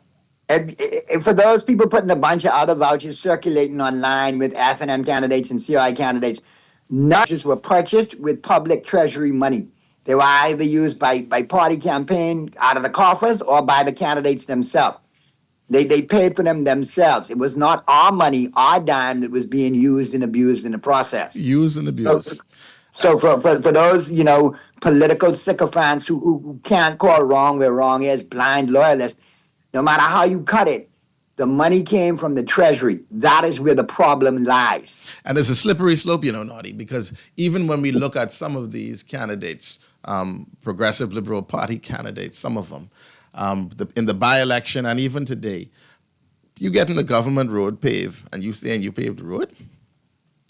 And for those people putting a bunch of other vouchers circulating online with F&M candidates and CI candidates, vouchers were purchased with public treasury money. They were either used by party campaign out of the coffers or by the candidates themselves. They paid for them themselves. It was not our money, our dime that was being used and abused in the process. Used and abused. So for those, political sycophants who can't call wrong where wrong is, blind loyalists, no matter how you cut it, the money came from the treasury. That is where the problem lies. And it's a slippery slope, Nadi, because even when we look at some of these candidates, Progressive Liberal Party candidates, some of them, in the by-election and even today, you get in the government road pave and you saying you paved the road?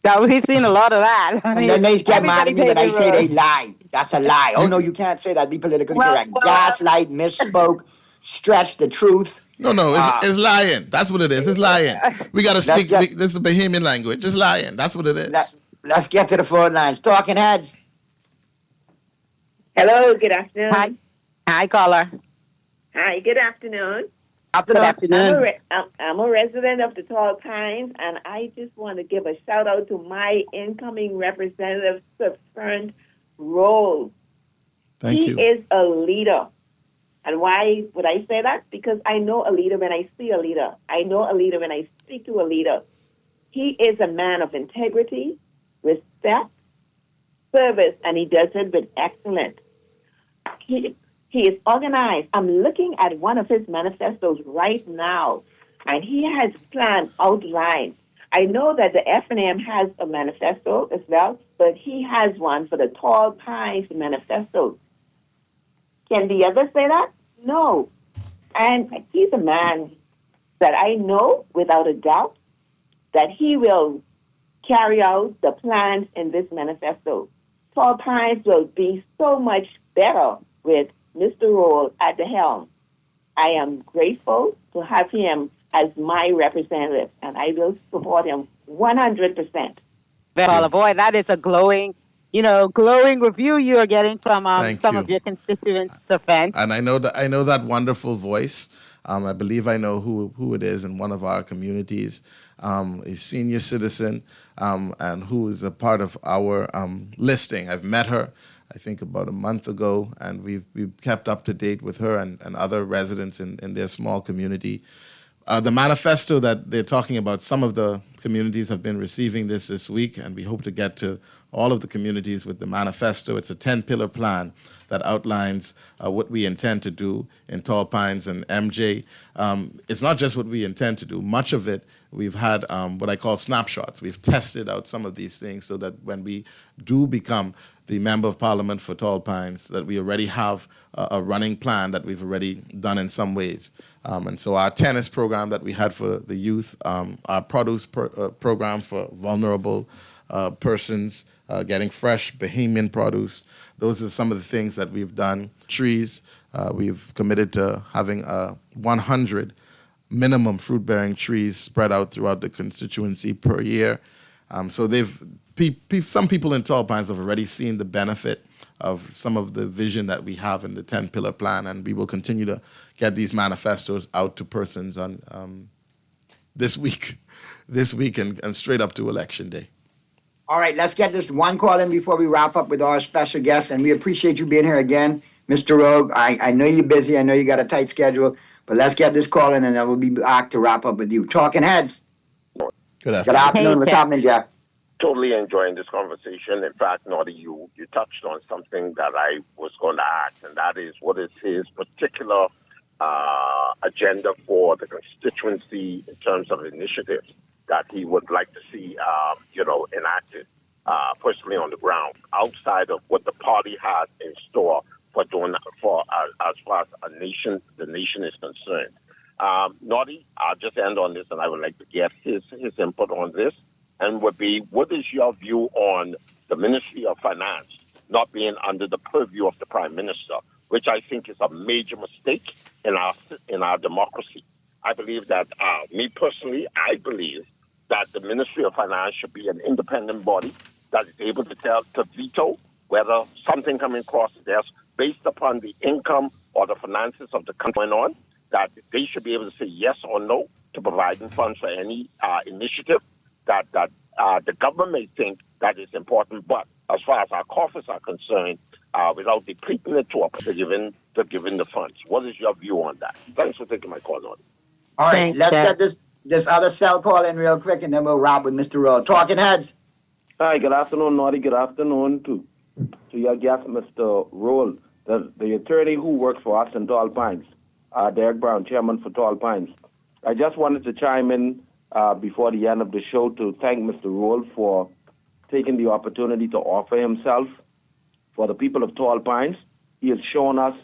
Yeah, we've seen a lot of that. And then they get mad at me when I say they lie. That's a lie. Oh, no, you can't say that. Be politically correct. Gaslight, misspoke, stretch the truth. No, it's lying. That's what it is. It's lying. We got to speak. This is Bahamian language. Just lying. That's what it is. Let's get to the phone lines. Talking Heads. Hello, good afternoon. Hi, caller. Hi, good afternoon. Good afternoon. I'm a resident of the Tall Pines, and I just want to give a shout out to my incoming representative, Sir Fern Roll. Thank you. He is a leader. And why would I say that? Because I know a leader when I see a leader. I know a leader when I speak to a leader. He is a man of integrity, respect, service, and he does it with excellence. He is organized. I'm looking at one of his manifestos right now, and he has plans outlined. I know that the F&M has a manifesto as well, but he has one for the Tall Pines manifesto. Can the others say that? No. And he's a man that I know without a doubt that he will carry out the plans in this manifesto. Tall Pines will be so much better with Mr. Roll at the helm. I am grateful to have him as my representative, and I will support him 100%. Well, boy, that is a glowing review you are getting from some of your constituents, Sir Fern. And I know that wonderful voice. I believe I know who it is in one of our communities, a senior citizen, and who is a part of our listing. I've met her, I think, about a month ago, and we've kept up to date with her and other residents in their small community. The manifesto that they're talking about, some of the communities have been receiving this week, and we hope to get to all of the communities with the manifesto. It's a 10-pillar plan that outlines what we intend to do in Tall Pines and MJ. It's not just what we intend to do. Much of it, we've had what I call snapshots. We've tested out some of these things so that when we do become the Member of Parliament for Tall Pines, that we already have a running plan that we've already done in some ways. And so our tennis program that we had for the youth, our produce program for vulnerable persons, getting fresh Bahamian produce, those are some of the things that we've done. Trees, we've committed to having 100 minimum fruit-bearing trees spread out throughout the constituency per year. So some people in Tall Pines have already seen the benefit some of the vision that we have in the 10-pillar plan, and we will continue to get these manifestos out to persons on this week and straight up to Election Day. All right, let's get this one call in before we wrap up with our special guests, and we appreciate you being here again, Mr. Rogue. I know you're busy. I know you got a tight schedule, but let's get this call in, and then we'll be back to wrap up with you. Talking Heads. Good afternoon. Good afternoon. What's happening, Jeff? Totally enjoying this conversation. In fact, Naughty, you touched on something that I was going to ask, and that is what is his particular agenda for the constituency in terms of initiatives that he would like to see, enacted personally on the ground, outside of what the party has in store for doing as far as the nation is concerned. Naughty, I'll just end on this, and I would like to get his input on this. And would be, what is your view on the Ministry of Finance not being under the purview of the Prime Minister, which I think is a major mistake in our democracy. I believe that, me personally, I believe that the Ministry of Finance should be an independent body that is able to veto whether something coming across the desk based upon the income or the finances of the country going on, that they should be able to say yes or no to providing funds for any initiative that the government may think that is important, but as far as our coffers are concerned, without depleting it to giving the funds. What is your view on that? Thanks for taking my call, Naughty. All right, let's get this other cell call in real quick, and then we'll wrap with Mr. Rowe. Talking Heads. Hi, good afternoon, Naughty. Good afternoon to your guest, Mr. Roll, the attorney who works for us in Tall Pines, Derek Brown, chairman for Tall Pines. I just wanted to chime in before the end of the show to thank Mr. Roll for taking the opportunity to offer himself for the people of Tall Pines. He has shown us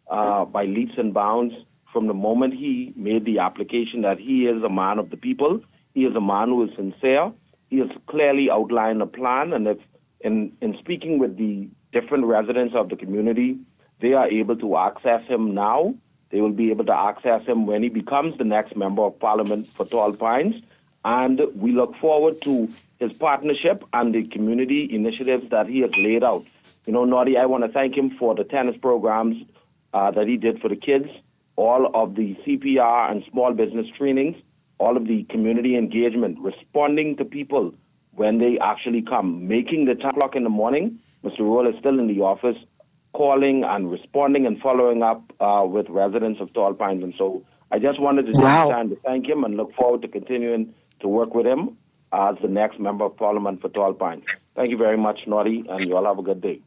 by leaps and bounds from the moment he made the application that he is a man of the people. He is a man who is sincere. He has clearly outlined a plan, and if in speaking with the different residents of the community, they are able to access him now. They will be able to access him when he becomes the next member of parliament for Tall Pines. And we look forward to his partnership and the community initiatives that he has laid out. You know, Naughty, I want to thank him for the tennis programs that he did for the kids, all of the CPR and small business trainings, all of the community engagement, responding to people when they actually come, making the 10 o'clock in the morning. Mr. Roll is still in the office, calling and responding and following up with residents of Tall Pines. And so I just wanted to take time to thank him and look forward to continuing to work with him as the next member of parliament for Tall Pines. Thank you very much, Naughty, and you all have a good day.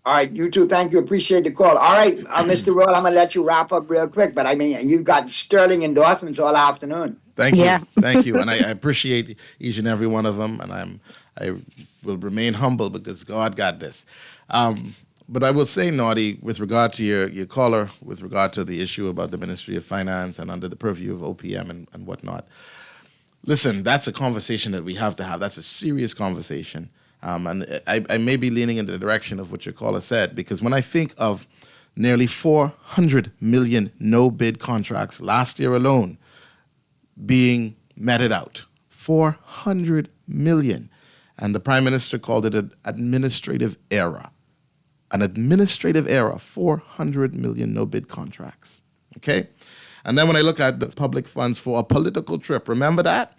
All right, you too. Thank you. Appreciate the call. All right, Mr. Roll, I'm going to let you wrap up real quick, but I mean, you've got sterling endorsements all afternoon. Thank you. Thank you. And I appreciate each and every one of them, and I will remain humble because God got this. But I will say, Naughty, with regard to your caller, with regard to the issue about the Ministry of Finance and under the purview of OPM and whatnot, listen, that's a conversation that we have to have. That's a serious conversation. And I may be leaning in the direction of what your caller said, because when I think of nearly 400 million no-bid contracts last year alone being meted out, 400 million. And the Prime Minister called it an administrative error. An administrative error, 400 million no-bid contracts, okay? And then when I look at the public funds for a political trip, remember that?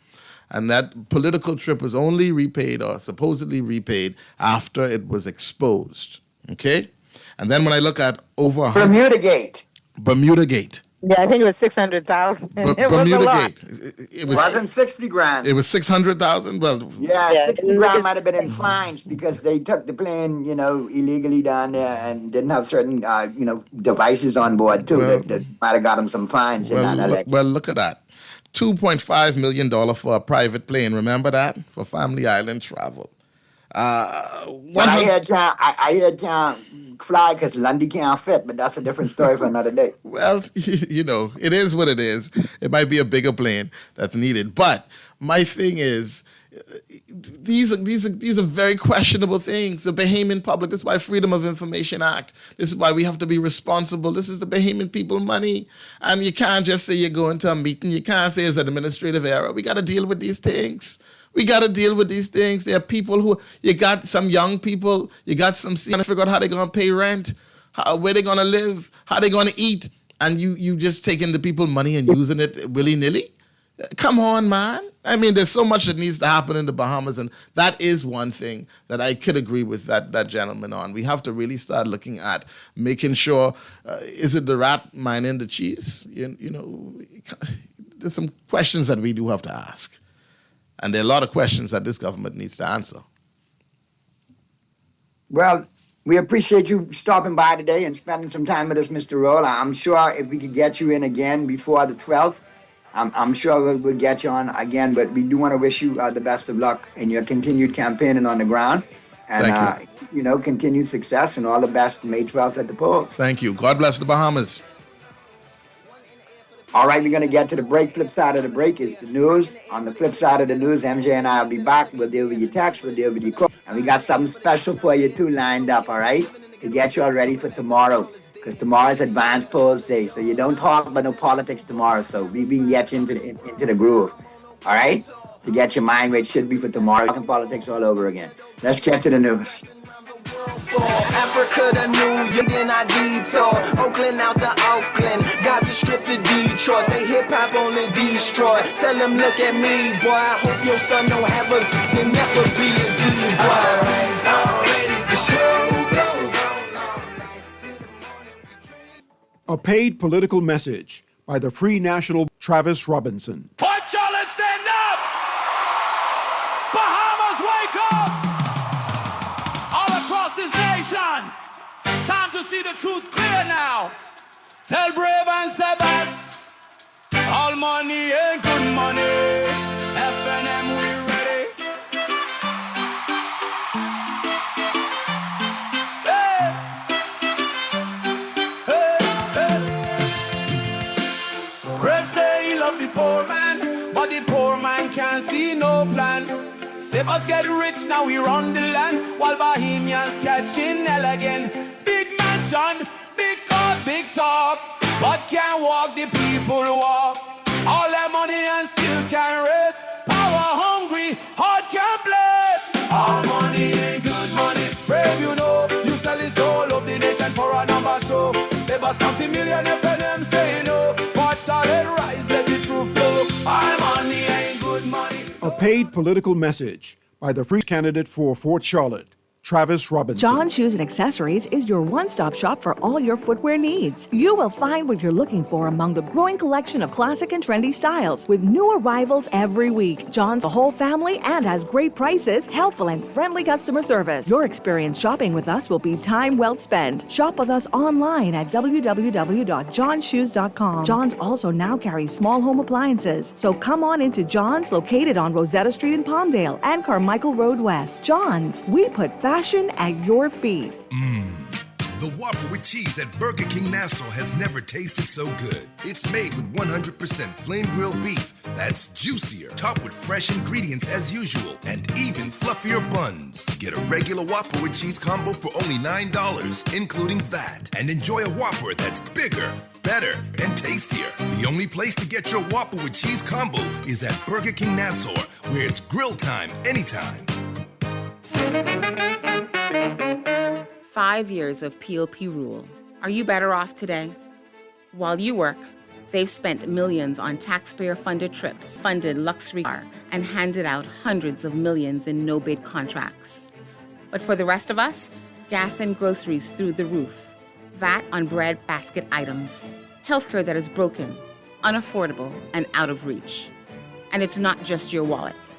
And that political trip was only repaid or supposedly repaid after it was exposed, okay? And then when I look at over... Bermuda Gate. Yeah, I think it was 600,000. Bermuda Gate. It wasn't 60 grand. It was 600,000. Well, yeah, 60 grand might have been in fines because they took the plane, illegally down there and didn't have certain, devices on board too that might have got them some fines in that election. Well, look at that. $2.5 million for a private plane. Remember that? For Family Island travel. But I hear can't fly because Lundy can't fit, but that's a different story for another day. Well, it is what it is. It might be a bigger plane that's needed. But my thing is, These are very questionable things. The Bahamian public, this is why Freedom of Information Act. This is why we have to be responsible. This is the Bahamian people money. And you can't just say you're going to a meeting. You can't say it's an administrative error. We got to deal with these things. There are people who, you got some young people, you got some, trying to figure out how they're going to pay rent, where they're going to live, how they're going to eat. And you just taking the people's money and using it willy-nilly? Come on, man. I mean, there's so much that needs to happen in the Bahamas, and that is one thing that I could agree with that gentleman on. We have to really start looking at making sure, is it the rat mining the cheese? You know, there's some questions that we do have to ask. And there are a lot of questions that this government needs to answer. Well, we appreciate you stopping by today and spending some time with us, Mr. Roll. I'm sure if we could get you in again before the 12th, I'm sure we'll get you on again, but we do want to wish you the best of luck in your continued campaigning on the ground. And, you know, continued success and all the best May 12th at the polls. Thank you. God bless the Bahamas. All right, we're going to get to the break. Flip side of the break is the news. On the flip side of the news, MJ and I will be back. We'll deal with your text. We'll deal with your call. And we got something special for you, too, lined up, all right, to get you all ready for tomorrow. Because tomorrow is Advanced Polls Day, so you don't talk about no politics tomorrow. So we can get you into the groove, all right? To get your mind where it should be for tomorrow. Talking politics all over again. Let's get to the news. Africa to New York, then I detour. Oakland out to Oakland, Gaza Strip to Detroit. Say hip hop only destroy. Tell them look at me, boy. I hope your son don't have a and never be a D-boy. Already the show goes on. A paid political message by the Free National Travis Robinson. Port Charlotte, stand up! Bahamas, wake up! All across this nation, time to see the truth clear now. Tell Brave and Sebas, all money ain't good money. FNM, we ready. Hey! Hey, hey. Brave say he love the poor man, but the poor man can't see no plan. Sebas get rich, now we run the land, while Bahamians catching hell again. Big mansion, big cars, big talk, but can't walk, the people walk. All that money and still can't rest. Power hungry, heart can't bless. All money ain't good money. Brave, you know, you sell his soul of the nation for a number show. Sebas County million FNM say no. Port Charlotte rise, let the truth flow. All money ain't good money. A paid political message by the Free candidate for Fort Charlotte, Travis Robinson. John Shoes and Accessories is your one-stop shop for all your footwear needs. You will find what you're looking for among the growing collection of classic and trendy styles with new arrivals every week. John's a whole family and has great prices, helpful and friendly customer service. Your experience shopping with us will be time well spent. Shop with us online at www.johnshoes.com. John's also now carries small home appliances, so come on into John's, located on Rosetta Street in Palmdale and Carmichael Road West. John's, we put fashion at your feet. The Whopper with cheese at Burger King Nassau has never tasted so good. It's made with 100% flame grilled beef that's juicier, topped with fresh ingredients as usual, and even fluffier buns. Get a regular Whopper with cheese combo for only $9, including that, and enjoy a Whopper that's bigger, better, and tastier. The only place to get your Whopper with cheese combo is at Burger King Nassau, where it's grill time anytime. 5 years of PLP rule. Are you better off today? While you work, they've spent millions on taxpayer-funded trips, funded luxury car, and handed out hundreds of millions in no-bid contracts. But for the rest of us, gas and groceries through the roof, VAT on bread basket items, healthcare that is broken, unaffordable, and out of reach. And it's not just your wallet.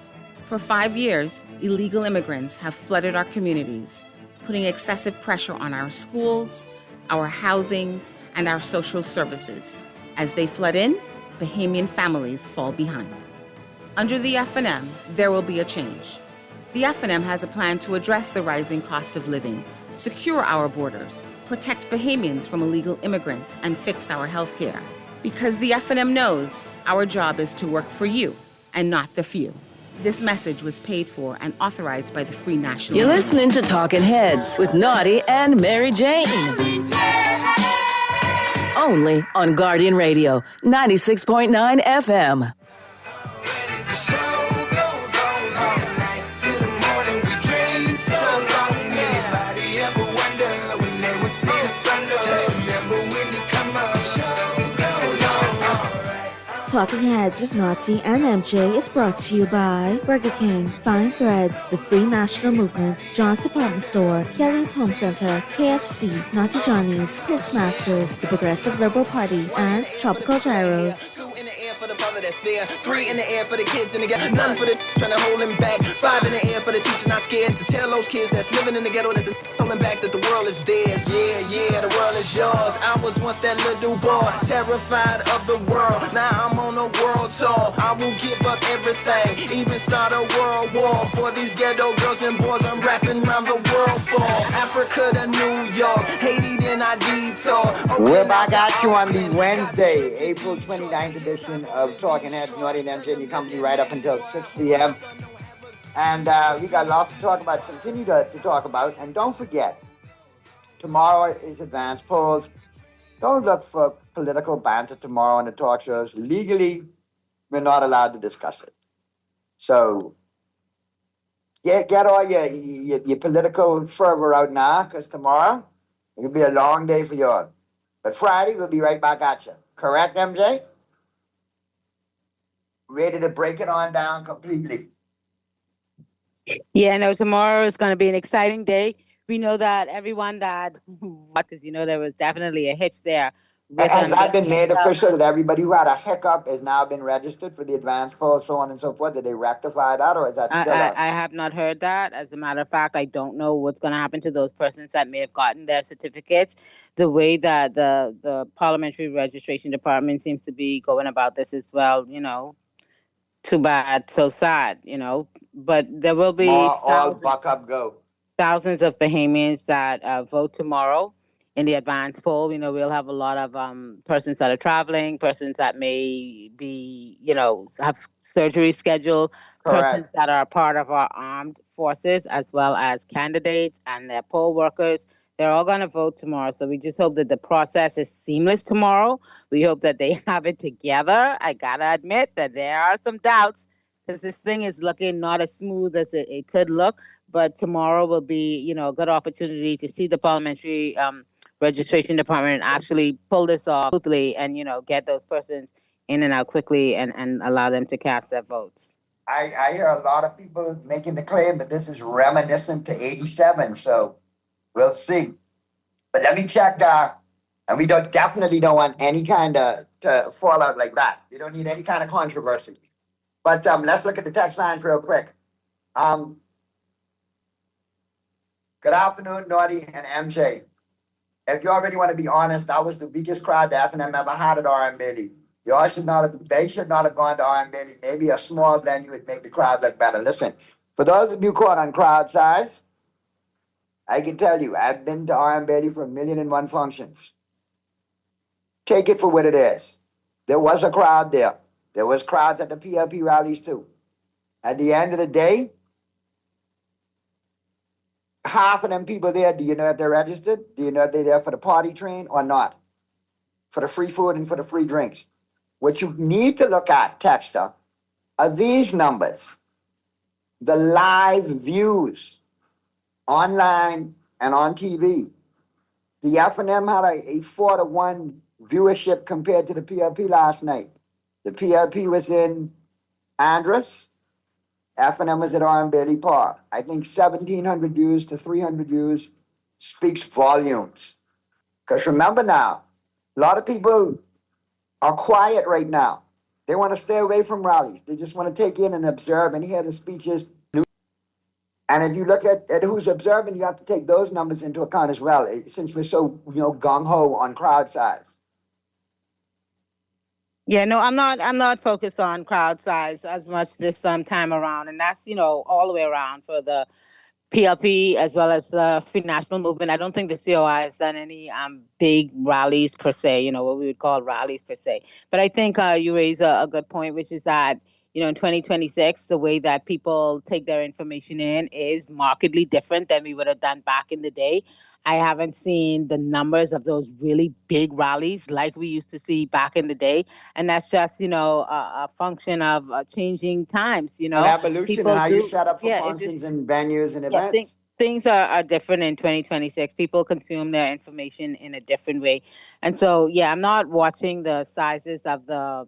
For 5 years, illegal immigrants have flooded our communities, putting excessive pressure on our schools, our housing, and our social services. As they flood in, Bahamian families fall behind. Under the FNM, there will be a change. The FNM has a plan to address the rising cost of living, secure our borders, protect Bahamians from illegal immigrants, and fix our health care. Because the FNM knows our job is to work for you and not the few. This message was paid for and authorized by the Free National. You're listening to Talking Heads with Naughty and Mary Jane. Only on Guardian Radio, 96.9 FM. Talking Heads with Naughty and MJ is brought to you by Burger King, Fine Threads, the Free National Movement, John's Department Store, Kelly's Home Center, KFC, Naughty Johnny's, Prince Masters, the Progressive Liberal Party, and Tropical Gyros. For the father that's there, 3 in the air for the kids in the ghetto, none for the trying to hold him back, 5 in the air for the teacher not scared to tell those kids that's living in the ghetto that the holding back that the world is theirs. Yeah, the world is yours. I was once that little boy, terrified of the world. Now I'm on a world tour. I will give up everything, even start a world war for these ghetto girls and boys. I'm rapping around the world for Africa to New York, Haiti then I detour. We're back at you on the Wednesday, April 29th edition of Talking Heads, Naughty and MJ and your company right up until 6 p.m. And we got lots to talk about, continue to talk about. And don't forget, tomorrow is advanced polls. Don't look for political banter tomorrow on the talk shows. Legally, we're not allowed to discuss it. So get all your political fervor out now, because tomorrow it could be a long day for you all. But Friday, we'll be right back at you. Correct, MJ? Ready to break it on down completely. Yeah, no, tomorrow is going to be an exciting day. We know that everyone that watches, there was definitely a hitch there. Has that been made official that everybody who had a hiccup has now been registered for the advance poll, so on and so forth? Did they rectify that, or is that still out? I have not heard that. As a matter of fact, I don't know what's going to happen to those persons that may have gotten their certificates. The way that the Parliamentary Registration Department seems to be going about this as well, too bad, so sad, But there will be all buck up, go. Thousands of Bahamians that vote tomorrow in the advance poll. We'll have a lot of persons that are traveling, persons that may be, have surgery scheduled, persons that are part of our armed forces, as well as candidates and their poll workers. They're all going to vote tomorrow. So we just hope that the process is seamless tomorrow. We hope that they have it together. I got to admit that there are some doubts because this thing is looking not as smooth as it could look. But tomorrow will be, a good opportunity to see the Parliamentary Registration Department actually pull this off smoothly and, get those persons in and out quickly and allow them to cast their votes. I hear a lot of people making the claim that this is reminiscent to 87. So we'll see. But let me check and we definitely don't want any kind of fallout like that. You don't need any kind of controversy. But let's look at the text lines real quick. Good afternoon, Naughty and MJ. If you already want to be honest, that was the weakest crowd the FNM ever had at RM Bailey. They should not have gone to RM Bailey. Maybe a small venue would make the crowd look better. Listen, for those of you caught on crowd size, I can tell you, I've been to RM Bailey for 1,000,001 functions. Take it for what it is. There was a crowd there. There was crowds at the PLP rallies too. At the end of the day, half of them people there, do you know if they're registered? Do you know if they're there for the party train or not? For the free food and for the free drinks. What you need to look at, Texter, are these numbers. The live views online and on TV. The FNM had a 4-to-1 viewership compared to the PLP last night. The PLP was in Andros. FNM was at RM Bailey Park. I think 1,700 views to 300 views speaks volumes. Because remember now, a lot of people are quiet right now. They want to stay away from rallies. They just want to take in and observe and hear the speeches. And if you look at who's observing, you have to take those numbers into account as well, since we're so gung-ho on crowd size. Yeah, no, I'm not focused on crowd size as much this time around. And that's, all the way around for the PLP as well as the Free National Movement. I don't think the COI has done any big rallies per se, what we would call rallies per se. But I think you raise a good point, which is that, in 2026, the way that people take their information in is markedly different than we would have done back in the day. I haven't seen the numbers of those really big rallies like we used to see back in the day. And that's just, a function of changing times, And evolution and how you set up for yeah, functions and venues and yeah, events. things are different in 2026. People consume their information in a different way. And so, yeah, I'm not watching the sizes of the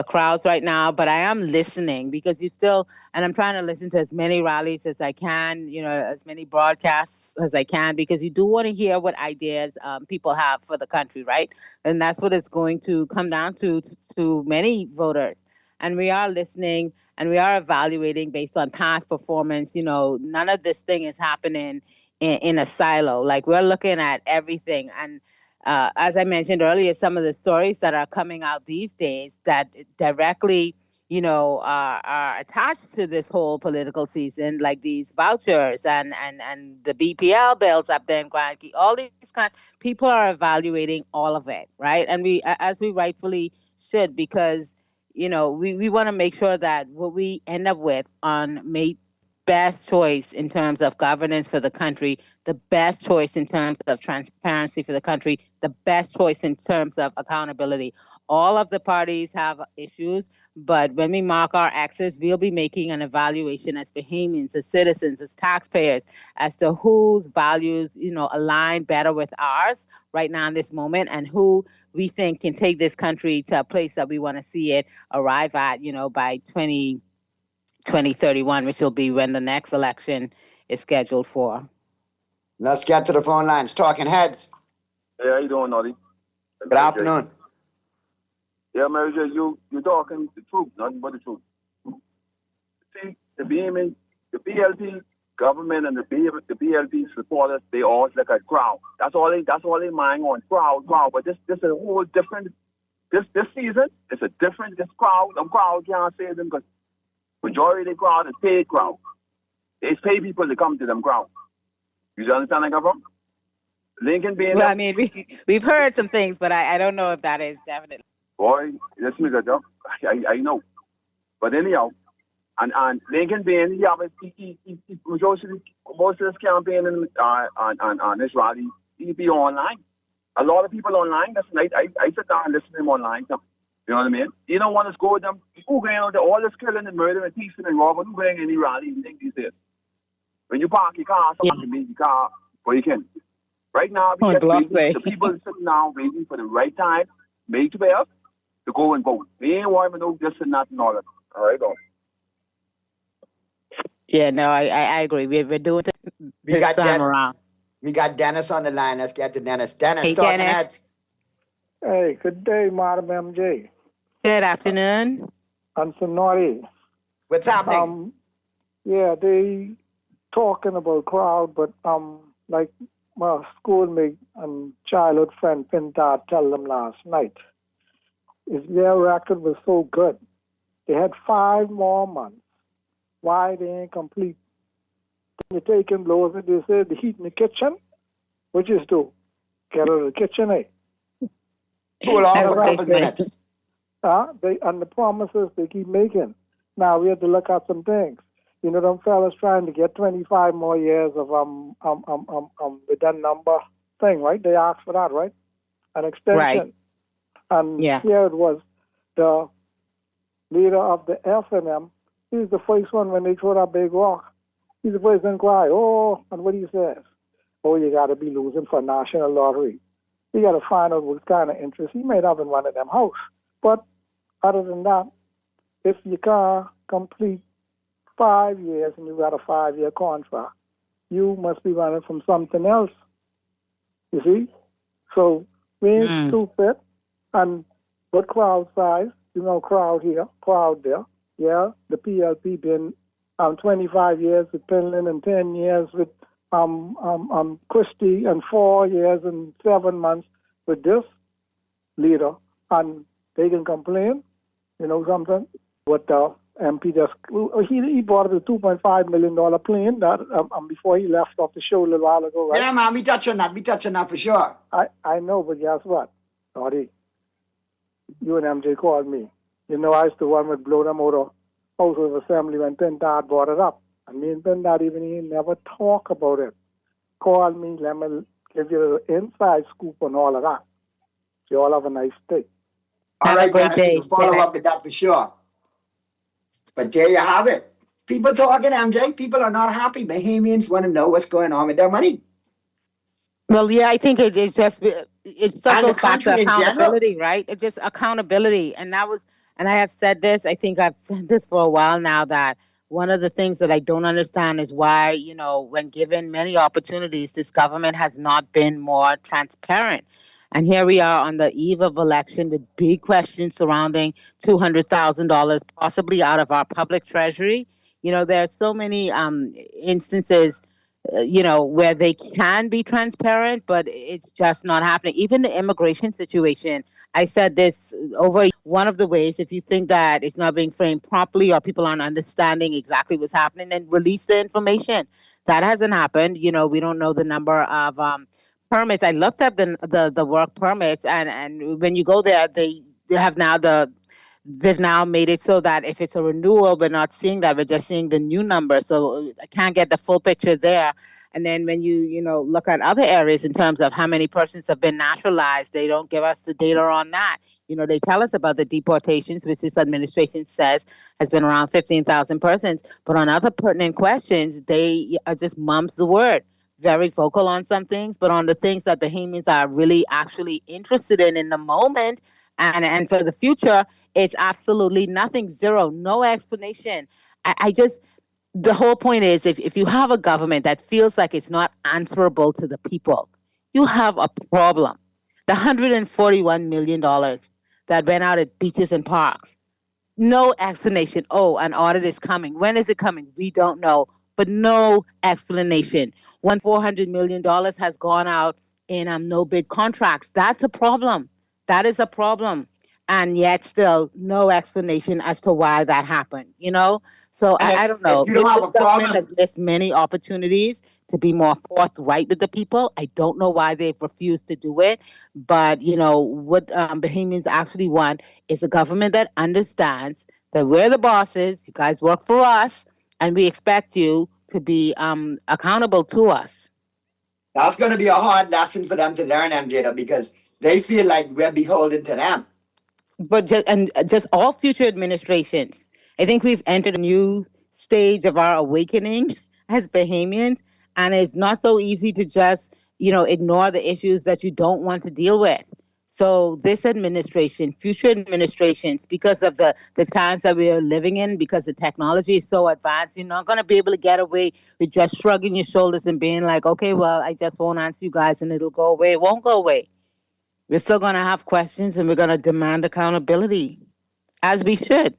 crowds right now, but I am listening because and I'm trying to listen to as many rallies as I can, as many broadcasts as I can, because you do want to hear what ideas people have for the country, right? And that's what it's going to come down to many voters. And we are listening and we are evaluating based on past performance. None of this thing is happening in a silo. Like, we're looking at everything. And as I mentioned earlier, some of the stories that are coming out these days that directly, are attached to this whole political season, like these vouchers and the BPL bills up there in Grand Key, all these people are evaluating all of it, right? And as we rightfully should, because we want to make sure that what we end up with on May best choice in terms of governance for the country, the best choice in terms of transparency for the country, the best choice in terms of accountability. All of the parties have issues, but when we mark our X's, we'll be making an evaluation as Bahamians, as citizens, as taxpayers, as to whose values, align better with ours right now in this moment, and who we think can take this country to a place that we want to see it arrive at, by 2031, which will be when the next election is scheduled for. Let's get to the phone lines. Talking Heads. Hey, how you doing, Noddy? Good afternoon. Yeah, Mary J, you talking the truth, nothing but the truth. See, the BLP government and the BLP supporters, they all like a crowd. That's all they mind on, crowd. But this is a whole different. This season, it's a different. This crowd, can't say them because majority of the crowd is paid crowd. They pay people to come to them crowd. You understand where I come from? Lincoln being... Well, I mean, we've heard some things, but I don't know if that is definitely... Boy, listen to that, I know. But anyhow, and Lincoln being, most of this campaign on this rally, he be online. A lot of people online. Listen, I sit down and listen to him online. You know what I mean? You don't want to go with them. Who going on all this killing and murder and thieving and robbing? Who going any rally these days? When you park your car, someone can make your car, but you can. Right now, the people sitting down waiting for the right time, made to bear, to go and vote. We ain't worrying about this and that and all that. All right, go. Yeah, no, I agree. We're doing this time around. We got Dennis on the line. Let's get to Dennis. Dennis, hey, Talking Dennis. Heads. Hey, good day, Madam MJ. Good afternoon. I'm so naughty. What's happening? Yeah, they talking about crowd, but like my schoolmate and childhood friend Pintard tell them last night, is their record was so good. They had 5 more months. Why they ain't complete? You're taking blows, they say the heat in the kitchen. What you do? Get out of the kitchen, eh? Cool off a couple minutes. And the promises they keep making. Now we have to look at some things. You know, them fellas trying to get 25 more years of with that number thing, right? They asked for that, right? An extension. Right. And here it was, the leader of the FNM. He's the first one when they throw that big rock. He's the first one to cry, oh, and what he says, oh, you got to be losing for national lottery. You got to find out what kind of interest he might have in one of them house. But other than that, if you can't complete 5 years and you got a 5-year contract, you must be running from something else. You see? So we ain't stupid. And what crowd size? You know, crowd here, crowd there. Yeah, the PLP been 25 years with Penland and 10 years with Christie and 4 years and 7 months with this leader. And they can complain, you know something? What the MP just, he bought a $2.5 million plane that before he left off the show a little while ago, right? Yeah, man, we touch on that for sure. I know, but guess what? Naughty, you and MJ called me. You know, I used to one would blow them out of House of Assembly when Pindad brought it up. And me and Pindad he never talk about it. Call me, let me give you the inside scoop on all of that. You all have a nice day. All right, man. Follow up with that for sure. But there you have it. People talking, MJ. People are not happy. Bahamians want to know what's going on with their money. Well, yeah, I think it's just circles back to accountability, general. right? It's just accountability, and I have said this. I think I've said this for a while now that one of the things that I don't understand is why, when given many opportunities, this government has not been more transparent. And here we are on the eve of election with big questions surrounding $200,000 possibly out of our public treasury. There are so many instances, where they can be transparent, but it's just not happening. Even the immigration situation, I said this over one of the ways, if you think that it's not being framed properly or people aren't understanding exactly what's happening, then release the information. That hasn't happened. We don't know the number of permits. I looked up the work permits, and when you go there, they have now they've now made it so that if it's a renewal, we're not seeing that. We're just seeing the new number. So I can't get the full picture there. And then when you look at other areas in terms of how many persons have been naturalized, they don't give us the data on that. They tell us about the deportations, which this administration says has been around 15,000 persons. But on other pertinent questions, they are just mum's the word. Very vocal on some things, but on the things that Bahamians are really actually interested in the moment and for the future, it's absolutely nothing, zero, no explanation. The whole point is if you have a government that feels like it's not answerable to the people, you have a problem. The $141 million that went out at beaches and parks, no explanation. Oh, an audit is coming. When is it coming? We don't know, but no explanation. $400 million has gone out in no bid contracts. That's a problem. That is a problem. And yet still no explanation as to why that happened, So I don't know. If you don't have a problem, has missed many opportunities to be more forthright with the people. I don't know why they've refused to do it. But, what Bahamians actually want is a government that understands that we're the bosses, you guys work for us, and we expect you to be accountable to us. That's going to be a hard lesson for them to learn, MJ, because they feel like we're beholden to them. But just all future administrations, I think we've entered a new stage of our awakening as Bahamians, and it's not so easy to just, ignore the issues that you don't want to deal with. So this administration, future administrations, because of the times that we are living in, because the technology is so advanced, you're not going to be able to get away with just shrugging your shoulders and being like, okay, well, I just won't answer you guys and it'll go away. It won't go away. We're still going to have questions and we're going to demand accountability, as we should.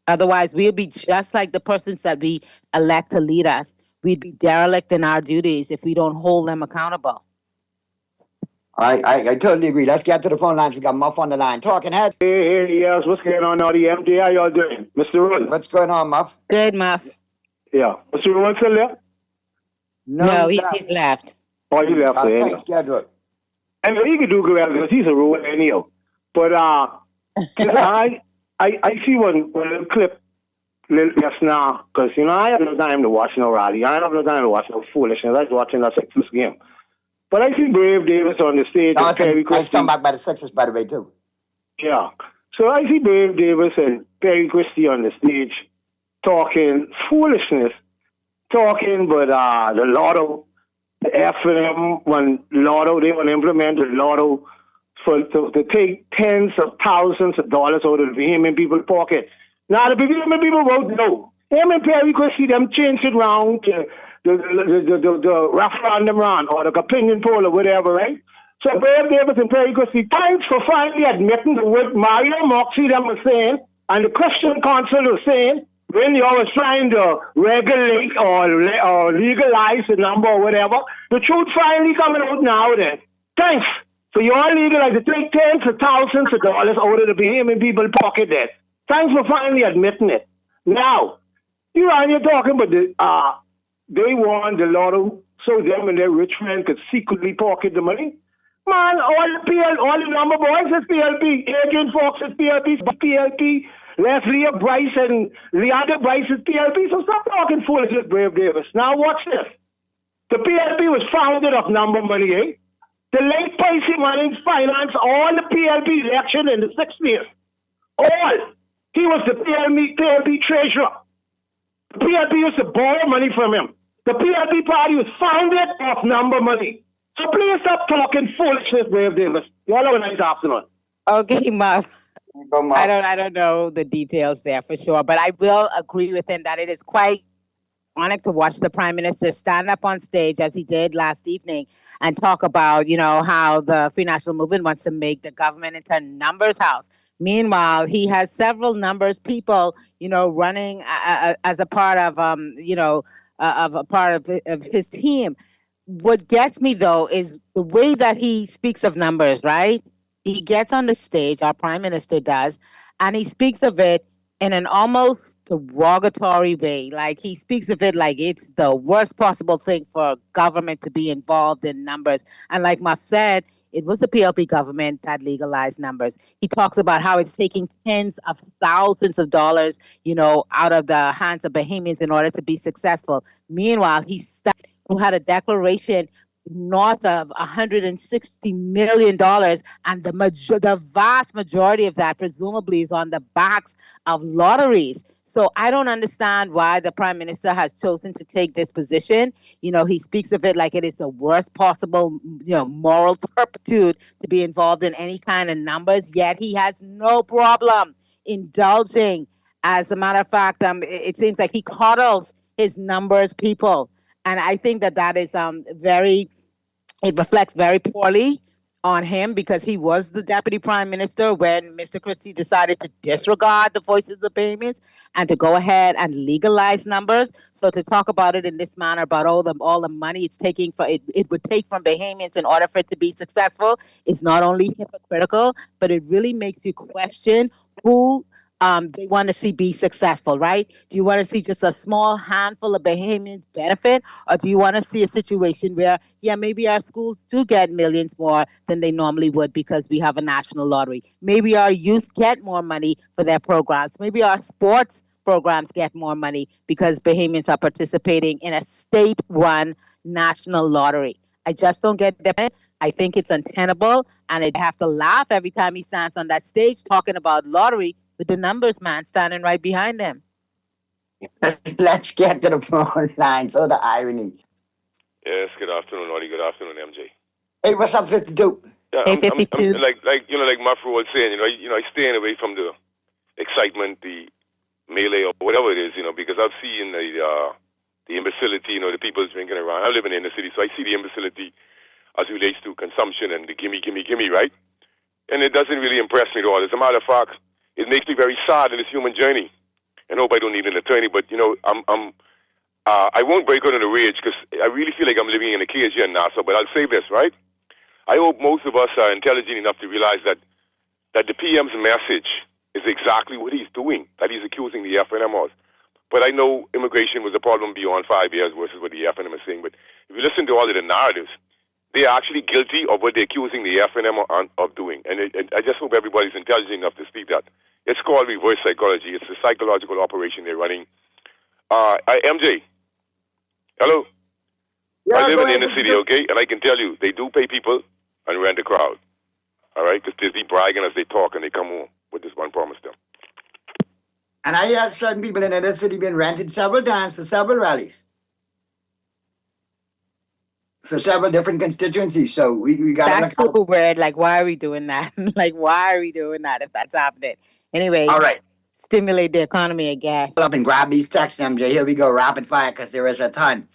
Otherwise, we'll be just like the persons that we elect to lead us. We'd be derelict in our duties if we don't hold them accountable. I totally agree. Let's get to the phone lines. We got Muff on the line. Talking head. Hey, yes. What's going on, Naughty MJ? How y'all doing? Mr. Rowan. What's going on, Muff? Good, Muff. Yeah. Mr. Rowan still there? No, he's left. Oh, he left. Tight schedule. I mean, he could do well because he's a Rowan anyhow. But I see one little clip just now because, I have no time to watch no rally. I have no time to watch no foolishness. I was watching that Sixers game. But I see Brave Davis on the stage. Let's come back by the Sixers, by the way, too. Yeah. So I see Brave Davis and Perry Christie on the stage talking foolishness, but the lotto, the FNM, when lotto, they want to implement the lotto to take tens of thousands of dollars out of the Bahamian people's pocket. Now, the Bahamian people vote no. Him and Perry Christie, them changed it round to the referendum round or the opinion poll or whatever, right? So Brave Davis and Perry Christie, thanks for finally admitting to what Mario Moxie them was saying and the Christian Council was saying when you was trying to regulate or legalize the number or whatever. The truth finally coming out now then. Thanks for you all legalize to take tens of thousands of dollars out of the Bahamian people's pocket there. Thanks for finally admitting it. Now, you're talking about they won the lotto so them and their rich friend could secretly pocket the money. Man, all the number boys is PLP. Adrian Fox is PLP. Leslie Bryce and Leander Bryce is PLP, so stop talking foolishness, Brave Davis. Now watch this. The PLP was founded of number money, eh? The late Percy Mannings financed all the PLP election in the 60s. All. He was the PLP treasurer. The PLP used to borrow money from him. The PLP party was founded off number money. So please stop talking foolishness, Brave Davis. Y'all have a nice afternoon. Okay, Muff. I don't know the details there for sure, but I will agree with him that it is quite ironic to watch the Prime Minister stand up on stage as he did last evening and talk about, how the Free National Movement wants to make the government into a numbers house. Meanwhile, he has several numbers people, running as a part of, of his team. What gets me, though, is the way that he speaks of numbers, right? He gets on the stage, our Prime Minister does, and he speaks of it in an almost derogatory way. Like, he speaks of it like it's the worst possible thing for government to be involved in numbers. And like Muff said, it was the PLP government that legalized numbers. He talks about how it's taking tens of thousands of dollars, out of the hands of Bahamians in order to be successful. Meanwhile, who had a declaration north of $160 million, and the vast majority of that presumably is on the backs of lotteries. So I don't understand why the Prime Minister has chosen to take this position. He speaks of it like it is the worst possible, moral turpitude to be involved in any kind of numbers, yet he has no problem indulging. As a matter of fact, it seems like he coddles his numbers people. And I think that is it reflects very poorly on him, because he was the Deputy Prime Minister when Mr. Christie decided to disregard the voices of Bahamians and to go ahead and legalize numbers. So to talk about it in this manner, about all the money it would take from Bahamians in order for it to be successful, is not only hypocritical, but it really makes you question who they want to see be successful, right? Do you want to see just a small handful of Bahamians benefit, or do you want to see a situation where, maybe our schools do get millions more than they normally would because we have a national lottery? Maybe our youth get more money for their programs. Maybe our sports programs get more money because Bahamians are participating in a state-run national lottery. I just don't get that. I think it's untenable, and I have to laugh every time he stands on that stage talking about lottery with the numbers man standing right behind him. Let's get to the phone line. So the irony. Yes, good afternoon, Audie. Good afternoon, MJ. Hey, what's up, 52? Yeah, hey, 52. I'm like Mafro was saying, I staying away from the excitement, the melee, or whatever it is, because I've seen the imbecility, the people drinking around. I live in the inner city, so I see the imbecility as it relates to consumption and the gimme, right? And it doesn't really impress me at all. As a matter of fact, it makes me very sad in this human journey. And I hope I don't need an attorney, but I won't break out into rage because I really feel like I'm living in a cage here in Nassau. But I'll say this, right? I hope most of us are intelligent enough to realize that the PM's message is exactly what he's doing, that he's accusing the FNMOs. But I know immigration was a problem beyond 5 years versus what the FNM is saying. But if you listen to all of the narratives, they are actually guilty of what they're accusing the FNM of doing. And I just hope everybody's intelligent enough to see that. It's called reverse psychology. It's a psychological operation they're running. MJ, hello? Yeah, I live in the inner city, okay? And I can tell you, they do pay people and rent the crowd. All right? Because they be bragging as they talk and they come home with this one promise them. And I have certain people in the inner city been rented several times for several rallies. For several different constituencies, so we got. That's super weird. Like, why are we doing that? Why are we doing that if that's happening? Anyway, all right. Stimulate the economy, I guess. Pull up and grab these texts, MJ. Here we go, rapid fire, because there is a ton.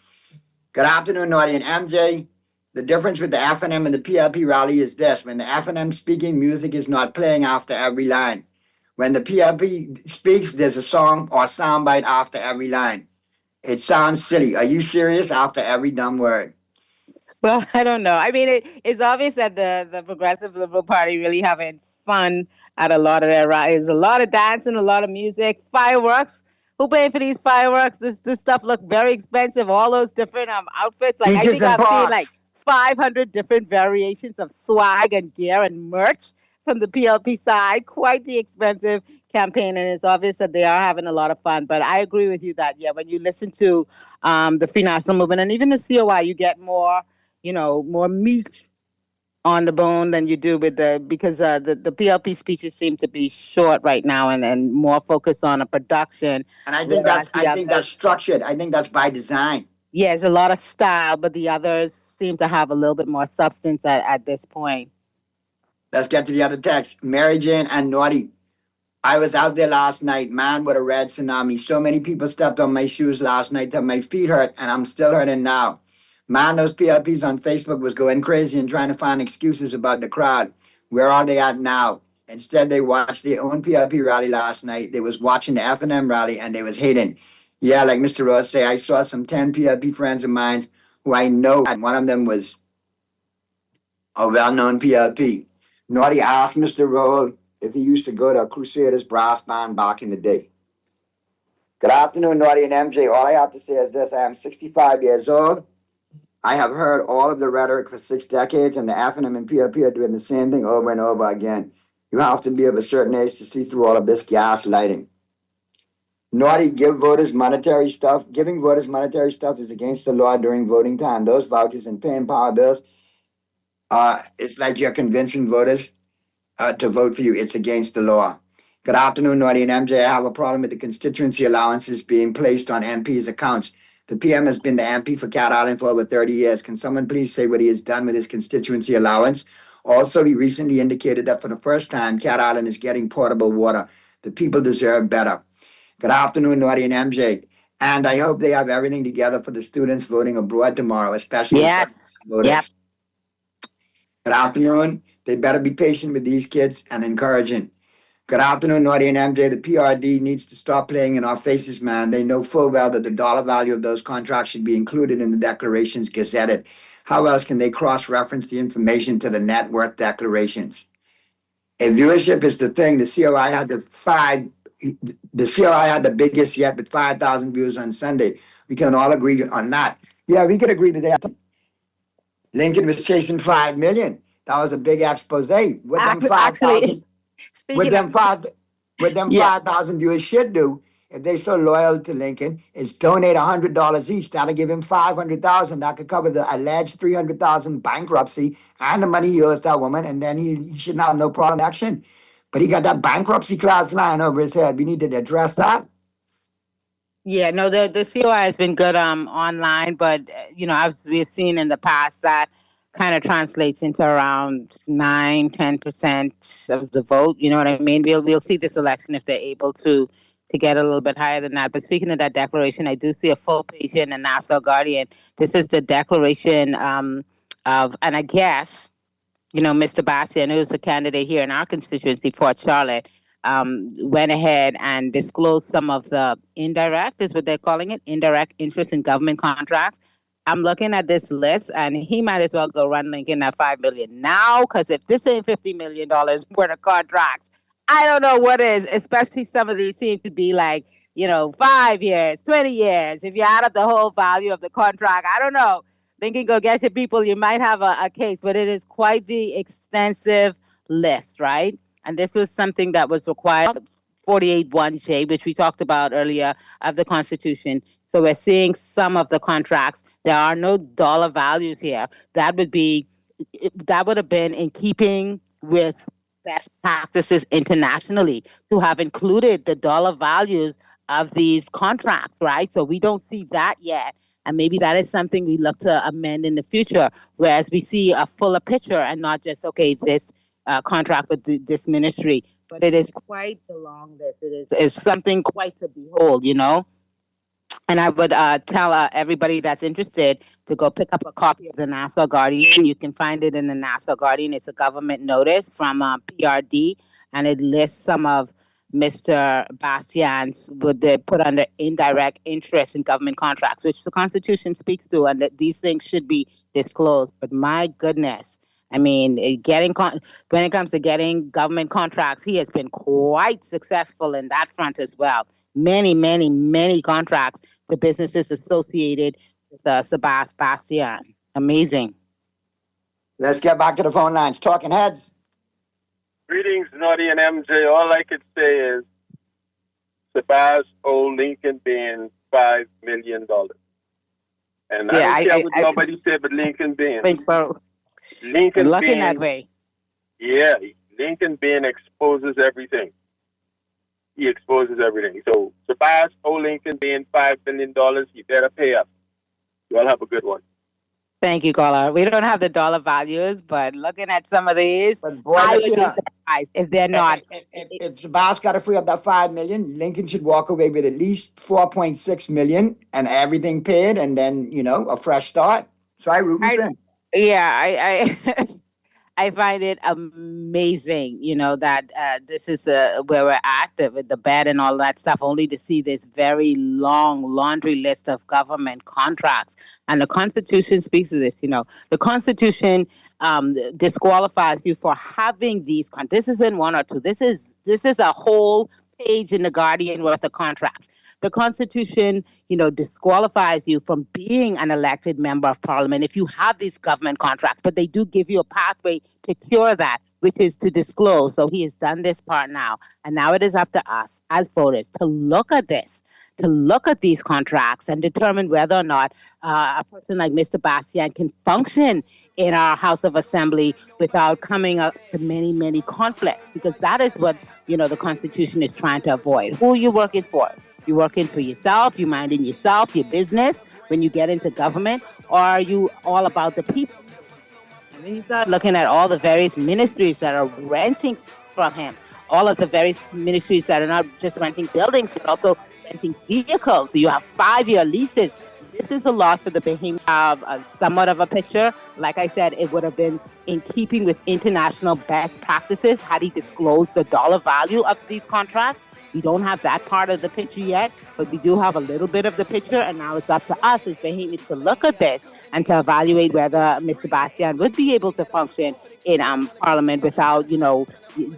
Good afternoon, Naughty and MJ. The difference with the FNM and the PLP rally is this: when the FNM speaking, music is not playing after every line. When the PLP speaks, there's a song or soundbite after every line. It sounds silly. Are you serious? After every dumb word. Well, I don't know. I mean, it's obvious that the Progressive Liberal Party really having fun at a lot of their rallies. A lot of dancing, a lot of music, fireworks. Who paid for these fireworks? This stuff looked very expensive. All those different outfits. Like, I think I've seen like 500 different variations of swag and gear and merch from the PLP side. Quite the expensive campaign, and it's obvious that they are having a lot of fun. But I agree with you that, when you listen to the Free National Movement and even the COI, you get more, more meat on the bone than you do with because the PLP speeches seem to be short right now and more focused on a production. And I think that's structured. I think that's by design. Yeah, it's a lot of style, but the others seem to have a little bit more substance at this point. Let's get to the other text. Mary Jane and Naughty. I was out there last night, man, with a red tsunami. So many people stepped on my shoes last night that my feet hurt, and I'm still hurting now. Man, those PLPs on Facebook was going crazy and trying to find excuses about the crowd. Where are they at now? Instead, they watched their own PLP rally last night. They was watching the F&M rally, and they was hating. Yeah, like Mr. Ross say, I saw some 10 PLP friends of mine who I know, and one of them was a well-known PLP. Naughty asked Mr. Roll if he used to go to a Crusaders brass band back in the day. Good afternoon, Naughty and MJ. All I have to say is this. I am 65 years old. I have heard all of the rhetoric for 6 decades, and the F&M and PLP are doing the same thing over and over again. You have to be of a certain age to see through all of this gaslighting. Naughty, give voters monetary stuff. Giving voters monetary stuff is against the law during voting time. Those vouchers and paying power bills, it's like you're convincing voters to vote for you. It's against the law. Good afternoon, Naughty and MJ. I have a problem with the constituency allowances being placed on MP's accounts. The PM has been the MP for Cat Island for over 30 years. Can someone please say what he has done with his constituency allowance? Also, he recently indicated that for the first time, Cat Island is getting potable water. The people deserve better. Good afternoon, Naughty and MJ. And I hope they have everything together for the students voting abroad tomorrow, especially voters. Yep. Good afternoon. They better be patient with these kids and encouraging. Good afternoon, Naughty and MJ. The PRD needs to stop playing in our faces, man. They know full well that the dollar value of those contracts should be included in the declarations gazetted. How else can they cross-reference the information to the net worth declarations? If viewership is the thing, the COI had the biggest yet with 5,000 views on Sunday. We can all agree on that. Yeah, we could agree today. Lincoln was chasing 5 million. That was a big expose. What them 5,000 5,000 viewers should do, if they're so loyal to Lincoln, is donate $100 each. That'll give him $500,000. That could cover the alleged $300,000 bankruptcy and the money he owes that woman, and then he should have no problem in action. But he got that bankruptcy clause flying over his head. We need to address that. Yeah, no, the COI has been good online, but we've seen in the past that kind of translates into around 9-10% of the vote. You know what I mean? We'll see this election if they're able to get a little bit higher than that. But speaking of that declaration, I do see a full page in the Nassau Guardian. This is the declaration and I guess, Mr. Bastian, who's a candidate here in our constituency, Port Charlotte, went ahead and disclosed some of the indirect, is what they're calling it, indirect interest in government contracts. I'm looking at this list, and he might as well go run Lincoln at $5 million now, because if this ain't $50 million worth of contracts, I don't know what is. Especially some of these seem to be like, 5 years, 20 years. If you add up the whole value of the contract, I don't know. Lincoln, go get your people. You might have a case, but it is quite the extensive list, right? And this was something that was required, 48(1)J, which we talked about earlier, of the Constitution. So we're seeing some of the contracts. There are no dollar values here. That would have been in keeping with best practices internationally to have included the dollar values of these contracts, right? So we don't see that yet. And maybe that is something we look to amend in the future, whereas we see a fuller picture and not just, this contract with this ministry. But it is quite the long list. It is something quite to behold, And I would tell everybody that's interested to go pick up a copy of the Nassau Guardian. You can find it in the Nassau Guardian. It's a government notice from PRD, and it lists some of Mr. Bastian's what they put under indirect interest in government contracts, which the Constitution speaks to, and that these things should be disclosed. But my goodness, I mean, when it comes to getting government contracts, he has been quite successful in that front as well. Many, many, many contracts for businesses associated with Sebastian. Amazing. Let's get back to the phone lines. Talking Heads. Greetings, Naughty and MJ. All I could say is Sabaz owe Lincoln Bain $5 million. And I don't care what nobody said, but Lincoln Bain. I think so. Lincoln Looking Bain, that way. Yeah, Lincoln Bain exposes everything. He exposes everything. So Sabaz owe Lincoln Bain $5 million. You better pay up. You all have a good one. Thank you, caller. We don't have the dollar values, but looking at some of these, I would be surprised if they're not. If Sabas got to free up that $5 million, Lincoln should walk away with at least $4.6 million and everything paid, and then a fresh start. So I root for him. Yeah, I find it amazing, that this is where we're at with the bed and all that stuff, only to see this very long laundry list of government contracts. And the Constitution speaks to this, The Constitution disqualifies you for having these. This isn't one or two. This is a whole page in the Guardian worth of contracts. The Constitution, disqualifies you from being an elected member of parliament if you have these government contracts, but they do give you a pathway to cure that, which is to disclose. So he has done this part now. And now it is up to us as voters to look at this, to look at these contracts and determine whether or not a person like Mr. Bastian can function in our House of Assembly without coming up to many, many conflicts, because that is what, the Constitution is trying to avoid. Who are you working for? You working for yourself, you minding yourself, your business when you get into government, or are you all about the people? And when you start looking at all the various ministries that are renting from him, all of the various ministries that are not just renting buildings, but also renting vehicles. So you have 5-year leases. This is a lot for the behemoth. Somewhat of a picture. Like I said, it would have been in keeping with international best practices had he disclosed the dollar value of these contracts. We don't have that part of the picture yet, but we do have a little bit of the picture, and now it's up to us as behemoths to look at this and to evaluate whether Mr. Bastian would be able to function in Parliament without,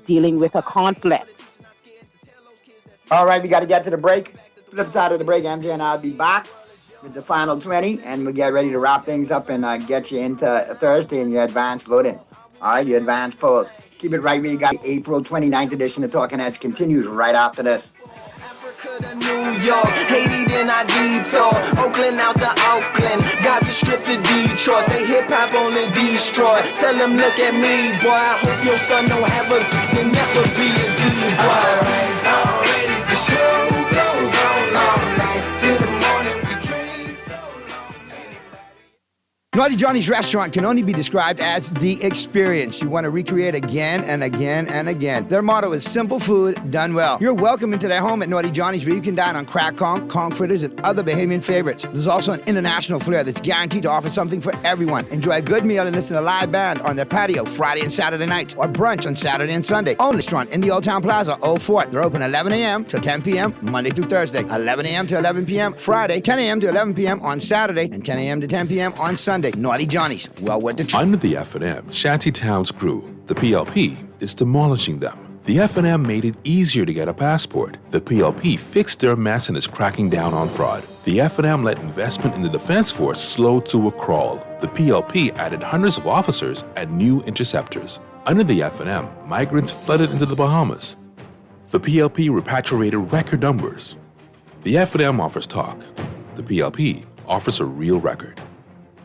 dealing with a conflict. All right, we got to get to the break. Flip side of the break, MJ and I'll be back with the final 20, and we'll get ready to wrap things up and get you into Thursday in your advanced voting. All right, your advanced polls. Keep it right where you got. April 29th edition of Talking Heads continues right after this. New York, Haiti, then I detour. Oakland out to Oakland, Gaza Strip to Detroit. Say hip hop only destroy. Tell them look at me, boy. I hope your son don't have and never be a D-boy. Alright, already the show goes on all night till the morning. We train so long. Naughty Johnny's restaurant can only be described as the experience you want to recreate again and again and again. Their motto is simple food done well. You're welcome into their home at Naughty Johnny's, where you can dine on crack conch fritters, and other Bahamian favorites. There's also an international flair that's guaranteed to offer something for everyone. Enjoy a good meal and listen to a live band on their patio Friday and Saturday nights, or brunch on Saturday and Sunday. Only restaurant in the Old Town Plaza, Old Fort. They're open 11 a.m. till 10 p.m. Monday through Thursday, 11 a.m. to 11 p.m. Friday, 10 a.m. to 11 p.m. on Saturday, and 10 a.m. to 10 p.m. on Sunday. Naughty Johnny's. Well worth the trip. Under the F&M, Shantytown's crew, the PLP, is demolishing them. The F&M made it easier to get a passport. The PLP fixed their mess and is cracking down on fraud. The F&M let investment in the Defense Force slow to a crawl. The PLP added hundreds of officers and new interceptors. Under the F&M, migrants flooded into the Bahamas. The PLP repatriated record numbers. The F&M offers talk. The PLP offers a real record.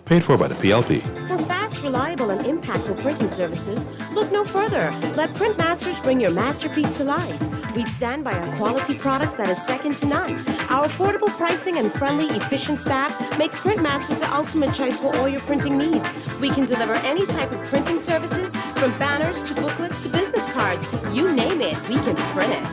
Paid for by the PLP. For fast, reliable, and impactful printing services, look no further. Let Printmasters bring your masterpiece to life. We stand by our quality products that is second to none. Our affordable pricing and friendly, efficient staff makes Printmasters the ultimate choice for all your printing needs. We can deliver any type of printing services, from banners to booklets to business cards. You name it, we can print it.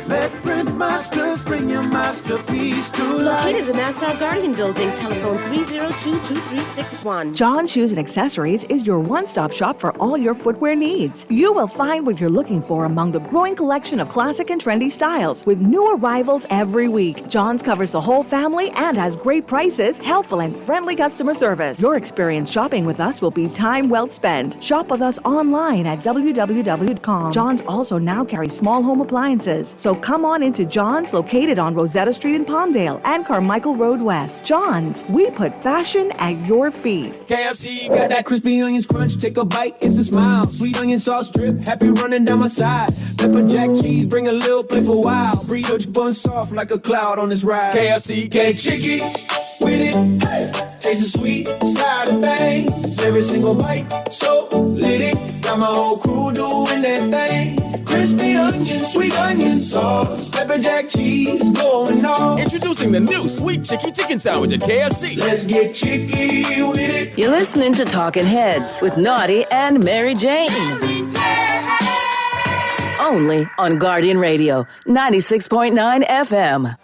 Let Printmasters bring your masterpiece to life. Located in the Nassau Guardian Building, telephone 302-2361. John Shoes and Accessories is your one-stop shop for all your footwear needs. You will find what you're looking for among the growing collection of classic and trendy styles, with new arrivals every week. John's covers the whole family and has great prices, helpful and friendly customer service. Your experience shopping with us will be time well spent. Shop with us online at www.johns.com. Johns also now carries small home appliances, so come on into John's, located on Rosetta Street in Palmdale and Carmichael Road West. John's, we put fashion at your feet. KFC got that crispy onions crunch. Take a bite, it's a smile. Sweet onion sauce drip, happy running down my side. Pepper jack cheese, bring a little playful wow. Burrito bun soft like a cloud on this ride. KFC, cake chicken with it. Hey. Tastes sweet, side of things. Every single bite, so litty. Got my whole crew doing that thing. Crispy onion, sweet onion sauce. Pepper jack cheese, going on. Introducing the new Sweet Chicky Chicken Sandwich at KFC. Let's get chicky with it. You're listening to Talking Heads with Naughty and Mary Jane. Only on Guardian Radio, 96.9 FM.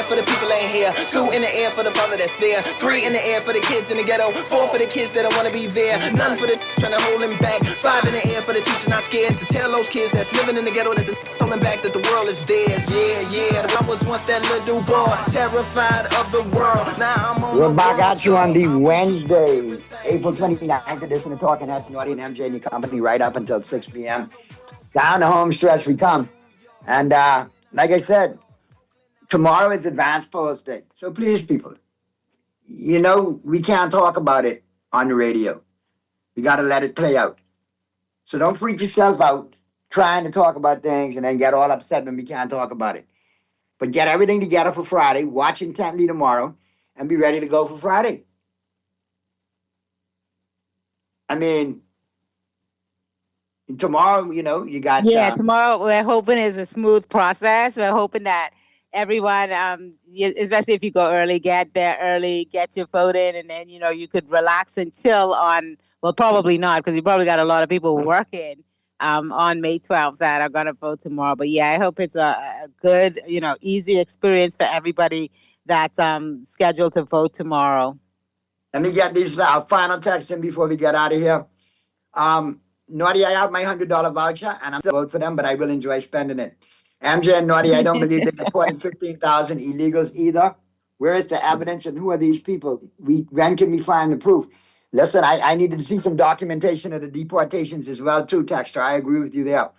For the people ain't here, 2 in the air for the father that's there, 3 in the air for the kids in the ghetto, 4 for the kids that don't wanna be there, none for the trying to hold him back, 5 in the air for the teacher not scared to tell those kids that's living in the ghetto that the holding back that the world is theirs. Yeah, I was once that little boy, terrified of the world. Now I'm on. We're back at you on the Wednesday, April 29th edition of Talking Heads, Naughty and MJ and your company right up until 6 p.m. Down the home stretch we come, and like I said, tomorrow is Advanced Polls Day. So please, people, you know, we can't talk about it on the radio. We got to let it play out. So don't freak yourself out trying to talk about things and then get all upset when we can't talk about it. But get everything together for Friday, watch intently tomorrow, and be ready to go for Friday. I mean, tomorrow, you know, you got... tomorrow we're hoping is a smooth process. We're hoping that everyone, especially if you go early, get there early, get your vote in, and then, you know, you could relax and chill on, well, probably not, because you probably got a lot of people working on May 12th that are going to vote tomorrow. But yeah, I hope it's a good, you know, easy experience for everybody that's scheduled to vote tomorrow. Let me get these final texts in before we get out of here. Naughty, I have my $100 voucher, and I'm still vote for them, but I will enjoy spending it. MJ and Naughty, I don't believe they deported 15,000 illegals either. Where is the evidence and who are these people? When can we find the proof? Listen, I needed to see some documentation of the deportations as well, too, Texter. I agree with you there.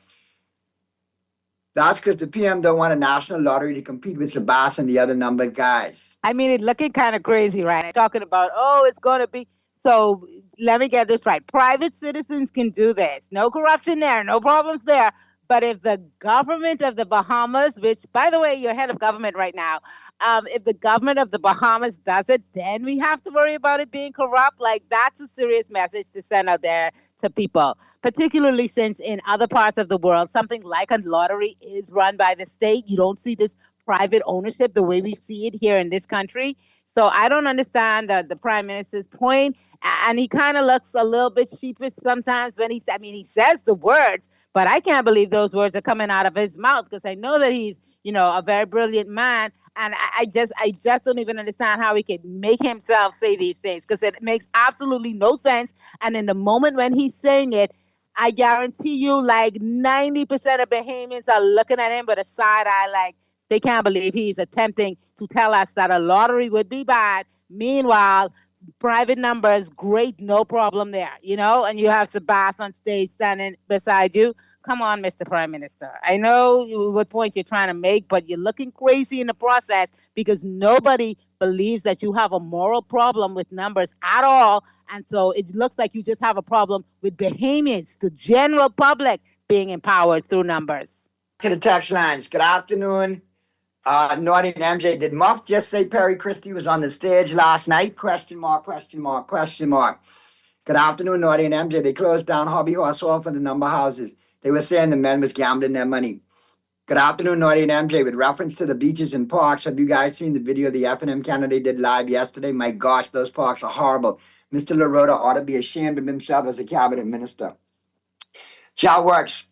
That's because the PM don't want a national lottery to compete with Sabas and the other numbered guys. I mean, it's looking kind of crazy, right? Talking about, it's going to be... So let me get this right. Private citizens can do this. No corruption there, no problems there. But if the government of the Bahamas, which, by the way, you're head of government right now, if the government of the Bahamas does it, then we have to worry about it being corrupt. Like, that's a serious message to send out there to people, particularly since in other parts of the world, something like a lottery is run by the state. You don't see this private ownership the way we see it here in this country. So I don't understand the Prime Minister's point. And he kind of looks a little bit sheepish sometimes when he says the words, but I can't believe those words are coming out of his mouth because I know that he's, you know, a very brilliant man. And I just don't even understand how he could make himself say these things because it makes absolutely no sense. And in the moment when he's saying it, I guarantee you like 90% of Bahamians are looking at him with a side eye like they can't believe he's attempting to tell us that a lottery would be bad. Meanwhile, private numbers, great, no problem there, you know, and you have Sabas on stage standing beside you. Come on, Mr. Prime Minister. I know what point you're trying to make, but you're looking crazy in the process because nobody believes that you have a moral problem with numbers at all. And so it looks like you just have a problem with Bahamians, the general public, being empowered through numbers. To the text lines. Good afternoon. Naughty and MJ, did Muff just say Perry Christie was on the stage last night? Question mark, question mark, question mark. Good afternoon, Naughty and MJ. They closed down Hobby Horse Hall for the number houses. They were saying the men was gambling their money. Good afternoon, Naughty and MJ. With reference to the beaches and parks, have you guys seen the video the F&M candidate did live yesterday? My gosh, those parks are horrible. Mr. LaRota ought to be ashamed of himself as a cabinet minister. Job works.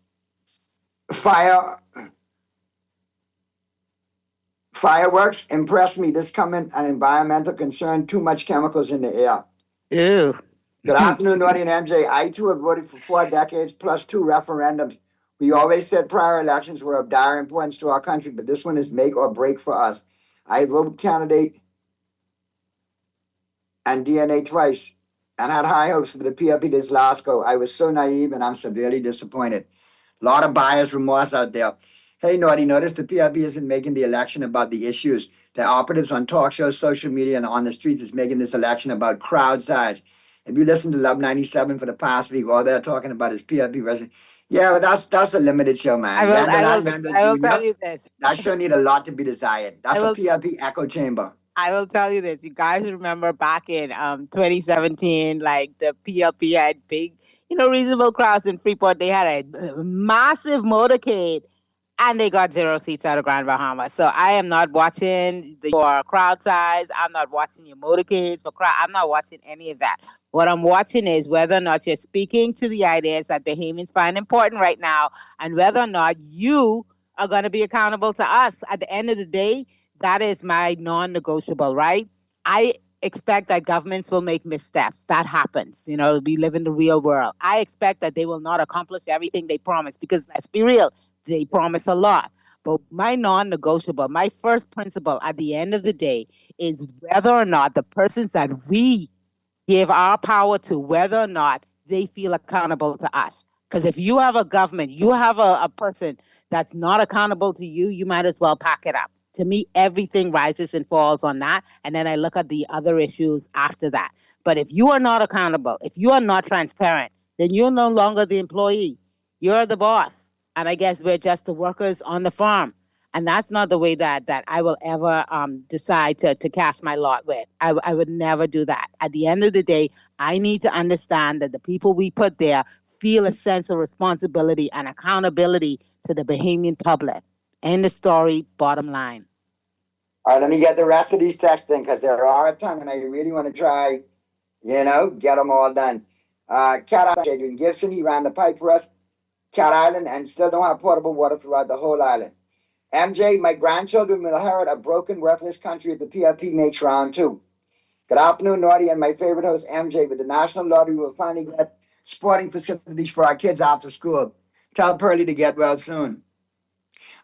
Fireworks impressed me. This coming an environmental concern, too much chemicals in the air. Ew. Good afternoon, Naughty and MJ. I too have voted for 4 decades plus 2 referendums. We always said prior elections were of dire importance to our country, but this one is make or break for us. I voted candidate and DNA twice and had high hopes for the PLP this last go. I was so naive and I'm severely disappointed. A lot of buyer's remorse out there. Hey, Naughty, notice the PLP isn't making the election about the issues. The operatives on talk shows, social media, and on the streets is making this election about crowd size. If you listen to Love 97 for the past week, all they're talking about is PLP resident. Yeah, but that's a limited show, man. I will tell you this. That show need a lot to be desired. That's a PLP echo chamber. I will tell you this. You guys remember back in 2017, like the PLP had big, reasonable crowds in Freeport. They had a massive motorcade and they got 0 seats out of Grand Bahama. So I am not watching your crowd size. I'm not watching your motorcades for crowd. I'm not watching any of that. What I'm watching is whether or not you're speaking to the ideas that Bahamians find important right now and whether or not you are going to be accountable to us. At the end of the day, that is my non-negotiable, right? I expect that governments will make missteps. That happens. We live in the real world. I expect that they will not accomplish everything they promise because let's be real, they promise a lot. But my non-negotiable, my first principle at the end of the day is whether or not the persons that we give our power to, whether or not they feel accountable to us. Because if you have a government, you have a person that's not accountable to you, you might as well pack it up. To me, everything rises and falls on that. And then I look at the other issues after that. But if you are not accountable, if you are not transparent, then you're no longer the employee. You're the boss. And I guess we're just the workers on the farm. And that's not the way that I will ever decide to cast my lot with. I would never do that. At the end of the day, I need to understand that the people we put there feel a sense of responsibility and accountability to the Bahamian public. End the story, bottom line. All right, let me get the rest of these texts in because there are a ton and I really want to try, get them all done. Cat Island, Adrian Gibson, he ran the pipe for us. Cat Island, and still don't have potable water throughout the whole island. MJ, my grandchildren will inherit a broken, worthless country if the PLP makes round 2. Good afternoon, Naughty, and my favorite host, MJ. With the National Lottery, we'll finally get sporting facilities for our kids after school. Tell Pearlie to get well soon.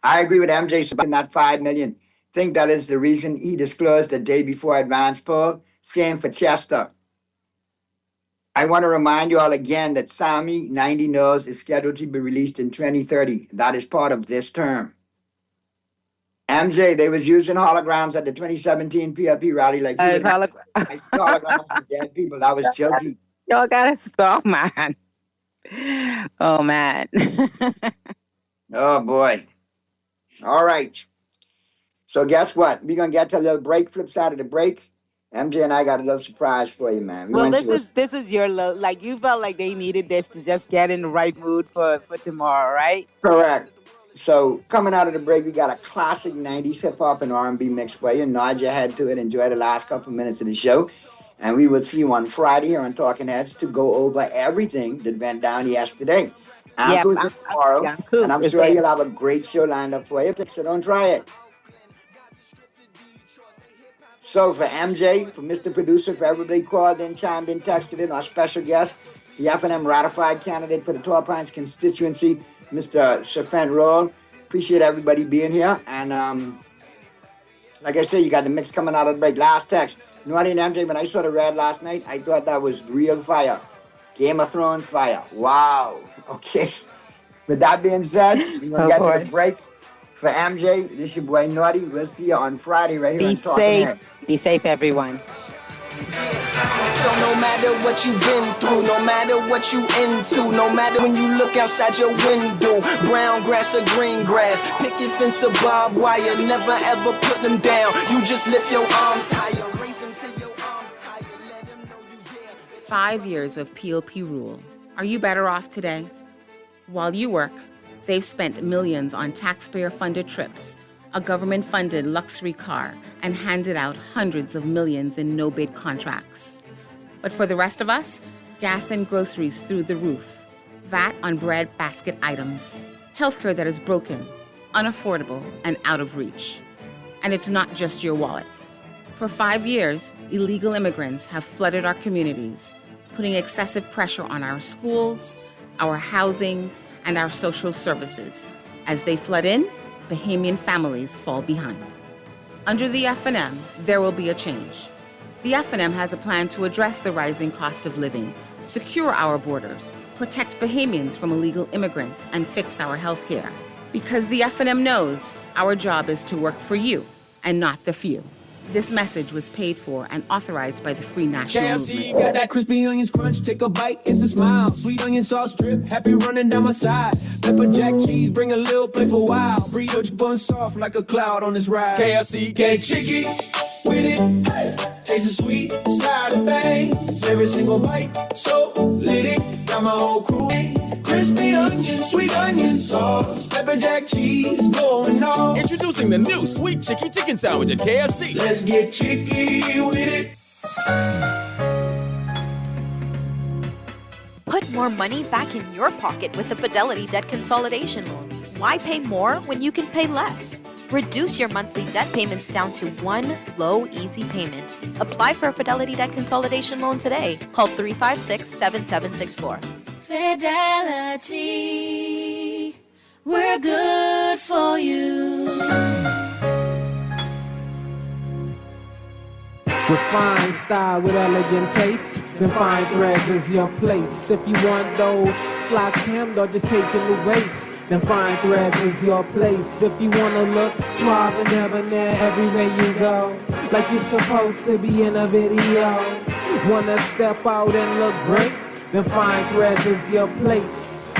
I agree with MJ about that $5 million. Think that is the reason he disclosed the day before advance poll. Same for Chester. I want to remind you all again that Sami 90 Nose is scheduled to be released in 2030. That is part of this term. MJ, they was using holograms at the 2017 PLP rally. Like I see holograms of dead people. That was joking. Y'all gotta stop, man. Oh, man. Oh, boy. All right. So guess what? We're going to get to a little break. Flip side of the break. MJ and I got a little surprise for you, man. This is your like you felt like they needed this to just get in the right mood for tomorrow, right? Correct. So coming out of the break, we got a classic 90s hip hop and R&B mix for you. Nod your head to it. Enjoy the last couple minutes of the show. And we will see you on Friday here on Talking Heads to go over everything that went down yesterday. Tomorrow. And I'm sure you'll have a great show lined up for you. So don't try it. So for MJ, for Mr. Producer, for everybody called in, chimed in, texted in, our special guest, the FNM ratified candidate for the Tall Pines constituency, Mr. Serfent Roll. Appreciate everybody being here. And like I said, you got the mix coming out of the break. Last text. Naughty and MJ, when I saw the red last night, I thought that was real fire. Game of Thrones fire. Wow. Okay. With that being said, we're going to get to the break. For MJ, this is your boy Naughty. We'll see you on Friday right here on Talking Heads. Be safe, everyone. So no matter what you've been through, no matter what you into, no matter when you look outside your window, brown grass or green grass, picket fence or barbed wire, never ever put them down. You just lift your arms higher, raise them to your arms higher, let them know you here. 5 years of PLP rule. Are you better off today? While you work, they've spent millions on taxpayer-funded trips, a government-funded luxury car, and handed out hundreds of millions in no-bid contracts. But for the rest of us, gas and groceries through the roof, VAT on bread basket items, healthcare that is broken, unaffordable, and out of reach. And it's not just your wallet. For 5 years, illegal immigrants have flooded our communities, putting excessive pressure on our schools, our housing, and our social services. As they flood in, Bahamian families fall behind. Under the FNM, there will be a change. The FNM has a plan to address the rising cost of living, secure our borders, protect Bahamians from illegal immigrants, and fix our health care. Because the FNM knows our job is to work for you and not the few. This message was paid for and authorized by the Free National KFC Movement. got that crispy onions crunch. Take a bite, it's a smile. Sweet onion sauce drip, happy running down my side. Pepper jack cheese, bring a little playful wow. Brioche bun soft like a cloud on this ride. KFC get chicky with it. Hey. Taste the sweet side of things. Every single bite, so litty. Got my whole crew. Crispy onion, sweet onion sauce. Pepper jack cheese, going on. Introducing the new Sweet Chicky Chicken Sandwich at KFC. Let's get chicky with it. Put more money back in your pocket with the Fidelity Debt Consolidation Loan. Why pay more when you can pay less? Reduce your monthly debt payments down to one low, easy payment. Apply for a Fidelity Debt Consolidation Loan today. Call 356-7764. Fidelity, we're good for you. Refined style with elegant taste, then fine threads is your place. If you want those slacks hemmed or just taking the waist, then fine threads is your place. If you wanna look suave and debonair everywhere you go, like you're supposed to be in a video, wanna step out and look great, then fine threads is your place.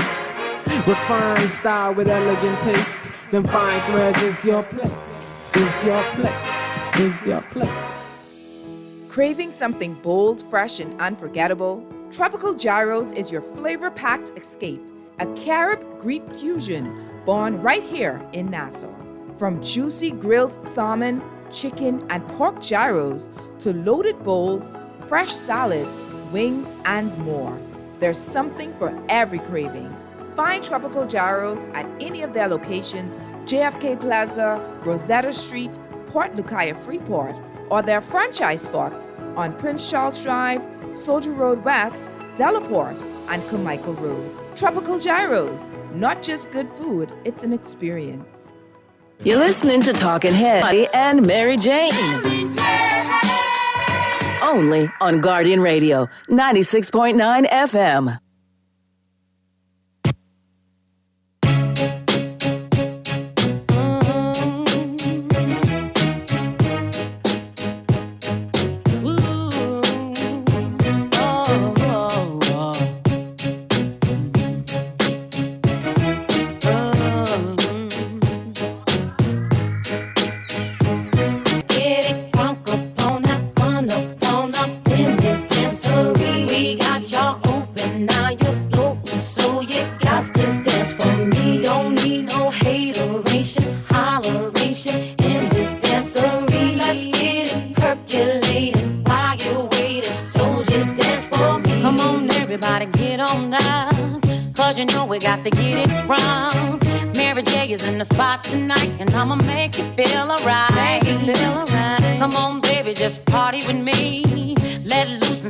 Refined style with elegant taste, then fine threads is your place. Is your place. Is your place. Craving something bold, fresh, and unforgettable? Tropical Gyros is your flavor-packed escape, a Carib-Greek fusion born right here in Nassau. From juicy grilled salmon, chicken, and pork gyros to loaded bowls, fresh salads, wings, and more. There's something for every craving. Find Tropical Gyros at any of their locations, JFK Plaza, Rosetta Street, Port Lucaya Freeport, or their franchise spots on Prince Charles Drive, Soldier Road West, Delaport, and Carmichael Road. Tropical Gyros, not just good food, it's an experience. You're listening to Talking Head and Mary Jane. Only on Guardian Radio, 96.9 FM.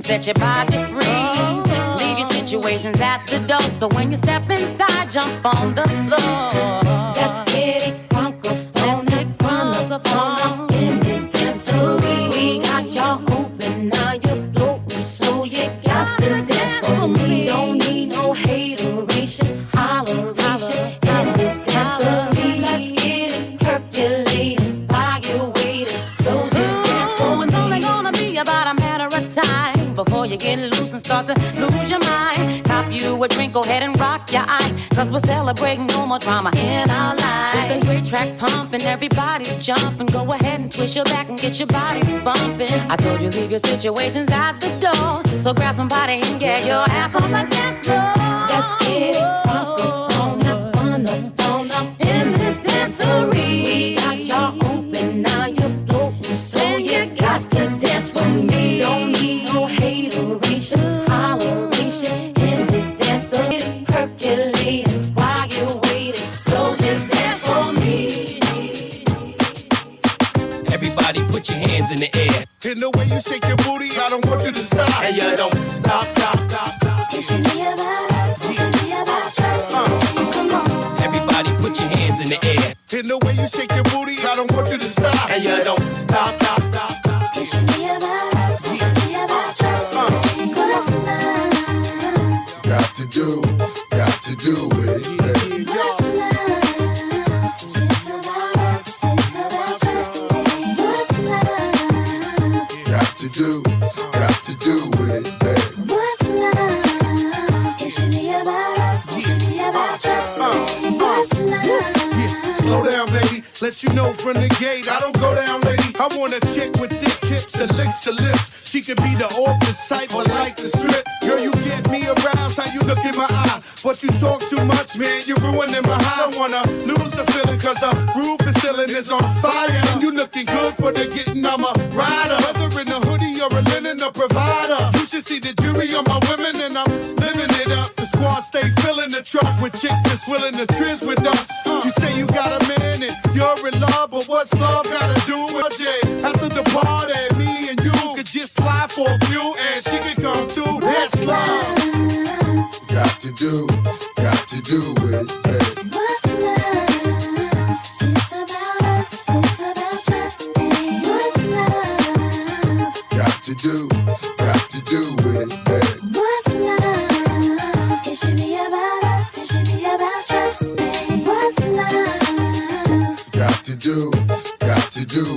Set your body free. Leave your situations at the door. So when you step inside, jump on the floor. Let's get it crunk up in this dancery. We got y'all open, now you're floating, so you got to dance for me. Don't need no hateration, holleration in this dancery. Let's get it percolating while you're waiting. So just dance for me. It's only gonna be about a matter of time before you get loose and start to lose your mind. Cop you a drink, go ahead and rock your eyes, cause we're celebrating no more drama in our lives. With a great track pumping, everybody's jumping. Go ahead and twist your back and get your body bumping. I told you leave your situations at the door, so grab somebody and get your ass on the dance floor. Let's get it crunk up, on up in this dancery. We got y'all open, now you're floating, so you got to dance for me. Don't need no hateration, holleration in this dancery. Percolating while you're waiting, so just dance for me. in the air. In the way you shake your booty, I don't want you to stop. And you don't stop. It should be about us, it should be about trust. Come on. Everybody put your hands in the air. In the way you shake your booty, I don't want you to stop. And you don't stop. It should be about us, it should be about trust. What's love? Got to do it. What's love? It's about us, it's about trust. What's love? Got to do with it, babe. What's love? It should be about us, it should be about trust. What's love? Slow down, baby. Let you know from the gate, I don't go down, lady. I want a chick with thick hips and licks her lips. She could be the office type or like the strip. Girl, you get me aroused, how you look in my eye. But you talk too much, man, you're ruining my high. I don't wanna lose the feeling, cause the roof is ceiling is on fire. And you looking good for the getting, I'm a rider. Whether in a hoodie or a linen, a provider. You should see the jury on my women, and I'm living it up. The squad stay filling the truck with chicks that's willing to trizz with us. You say you got a man and you're in love, but what's love gotta do with it? After the party, me and you could just slide for a few, and she could come too. That's love. Got to do with it, babe. What's love? It's about us, it's about trust. What's love? Got to do with it, babe. What's love? It should be about us, it should be about trust. What's love? Got to do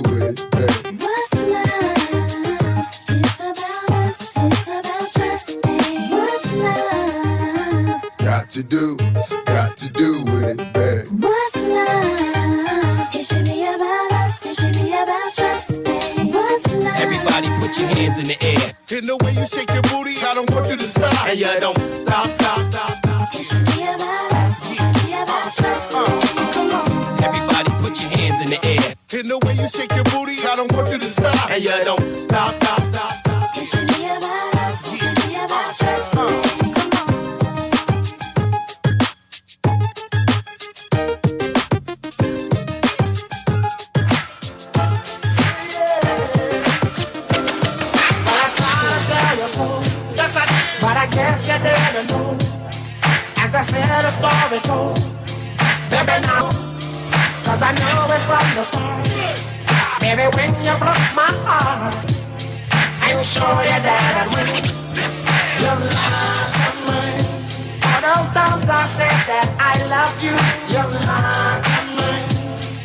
with it, babe. What's love? It's about us, it's about trust. What's love? Got to do with it, babe. What's love? It should be about us, it should be about trust. What's love? Everybody put your hands in the air. In the way you shake your booty, I don't want you to stop. And you don't stop. It should be about us, it should be about trust. Come on. Everybody put your hands in the air. In the way you shake your booty, I don't want you to stop. And you don't stop. It should be about us, it should be about trust. Come on. But I guess you didn't know. As I said, the story told. Baby, now, cause I knew it from the start. Baby, when you broke my heart, I will show you that I win. You lied to me. All those times I said that I love you, you lied to me.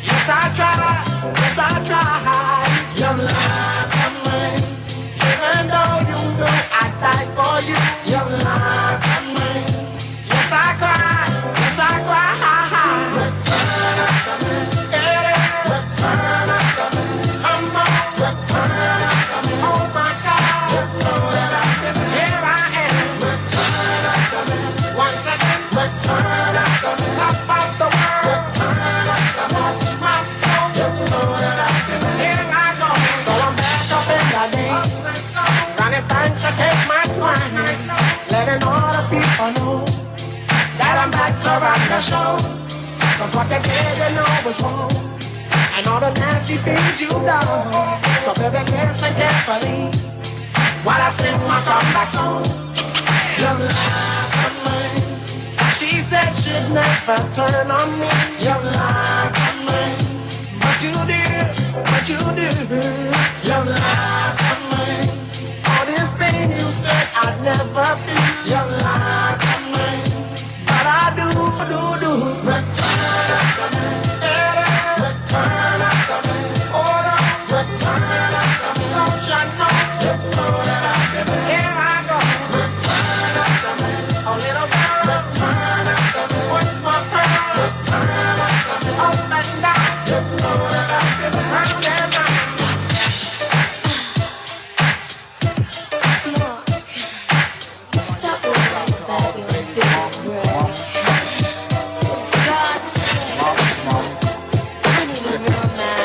Yes, I tried. You lied to me. Even though you know I died for you, you lied to me. Yes, I cried. Return after me. Return after me. Come on. Return after me. Oh my God. You know that I've been here. I am. Return after me. Once again. Return after me. Top of the world. Return after me. Watch my flow. You know that I've been here. I go. So I'm back up in the days. Running thanks to take my swine. Letting all the people know that I'm back to run the show. Cause what they did, you know was wrong. And all the nasty things you done. So baby, listen carefully while I sing my comeback song. You lied to me. She said she'd never turn on me. You lied to me. But you did. You lied to me. All this pain you said I'd never be. You lied to me. But I do. Return after me. Return after me. Oh no. Return after me. Don't you know? You know that I've been here. I go. Return after me. A little girl. Return after me. What's my prayer? Return after me. Up and down. You know that I've been round and round. Stop with that, you big girl. God save. I need a real man.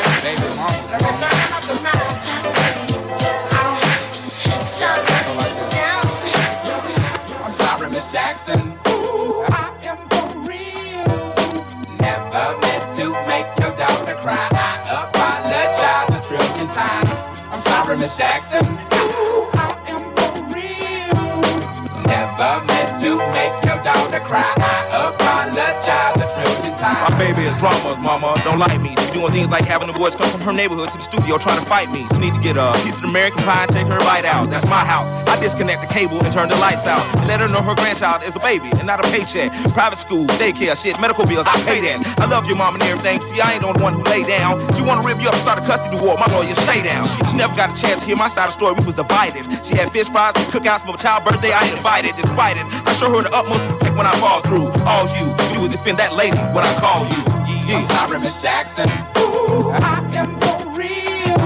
Stop letting me down. I'm sorry, Miss Jackson. Ooh, I am for real. Never meant to make your daughter cry. I apologize 1,000,000,000 times. I'm sorry, Miss Jackson. Ooh, I am for real. Never meant to make your daughter cry. I apologize a trillion times. My baby is drama, mama. Don't like me. She doing things like having the boys come from her neighborhood to the studio trying to fight me. She need to get a piece of American pie and take her bite out. That's my house. I disconnect the cable and turn the lights out. And let her know her grandchild is a baby and not a paycheck. Private school, daycare, shit, medical bills, I pay that. I love your mom and everything. See, I ain't the one who lay down. She wanna rip you up and start a custody war. My lawyer, stay down. She never got a chance to hear my side of the story. We was divided. She had fish fries and cookouts for my child's birthday. I ain't invited. Despite it, I show her the utmost respect when I fall through. All you do is defend that lady when I call you. I'm sorry, Miss Jackson. Ooh, I am for real.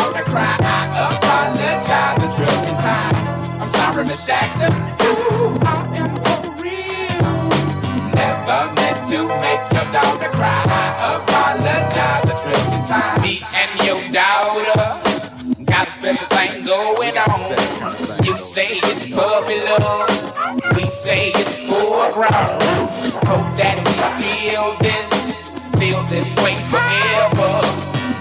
On the cry, I apologize a trillion times. I'm sorry, Miss Jackson. Ooh, I am for real. Never meant to make your daughter cry. I apologize a trillion times. Me and your daughter got a special thing going on. You say it's puppy love. We say it's full grown. Hope that we feel this way forever.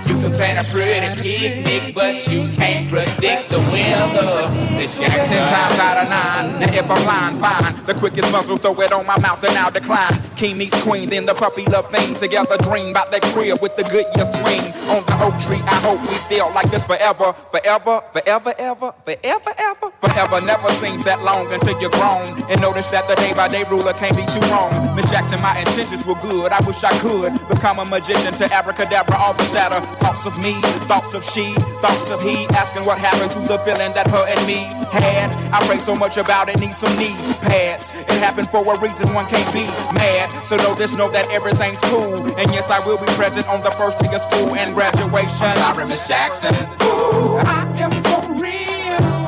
You can plan a pretty picnic, but you can't predict the weather. Miss Jackson. 10 times out of 9. Now if I'm lying, fine. The quickest muzzle, throw it on my mouth and I'll decline. King meets queen, then the puppy love thing. Together dream about that crib with the good year swing. On the oak tree, I hope we feel like this forever. Forever, forever, ever, forever, ever. Forever never seems that long until you're grown. And notice that the day by day ruler can't be too wrong. Miss Jackson, my intentions were good. I wish I could become a magician to abracadabra all the sadder. Thoughts of me, thoughts of she, thoughts of he. Asking what happened to the feeling that her and me had. I pray so much about it, need some knee pads. It happened for a reason, one can't be mad. So know this, know that everything's cool. And yes, I will be present on the first day of school and graduation. I'm sorry, Miss Jackson. Ooh, I am for real.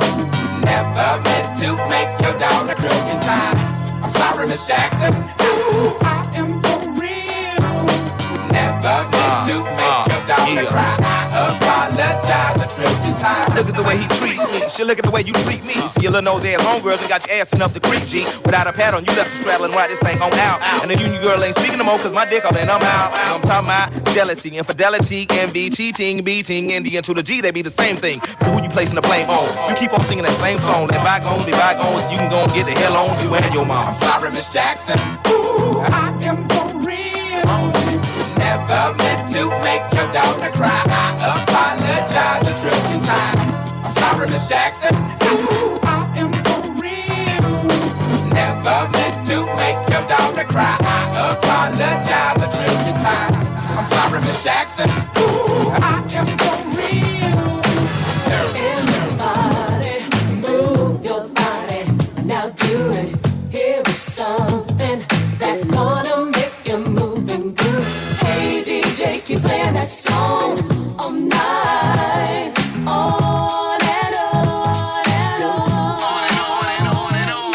Never meant to make your daughter cry a trillion times. I'm sorry, Miss Jackson. Ooh, I am for real. Never meant to make your daughter cry. I apologize a trillion times. Look at the way he treats me. She look at the way you treat me. See your little nose ass homegirl and got your ass up the creek, G. Without a pad on, you left the straddle and ride this thing on out. And the union girl ain't speaking no more, cause my dick all in, I'm out. I'm talking about jealousy, infidelity, envy, cheating, beating, and the N to the G, they be the same thing. But who you placing the blame on? You keep on singing that same song. Let bygones be bygones, you can go and get the hell on you and your mom. I'm sorry, Miss Jackson. Ooh, I am for real. Never meant to make your daughter cry. I apologize a trillion times. I'm sorry, Miss Jackson. Ooh, I am for real. Never meant to make your daughter cry. I apologize a trillion times. I'm sorry, Miss Jackson. Ooh, I am for real. Everybody, move your body. Now do it. Here is something that's gonna make you move and groove. Hey DJ, keep playing that song all night, on and on and on. On and on.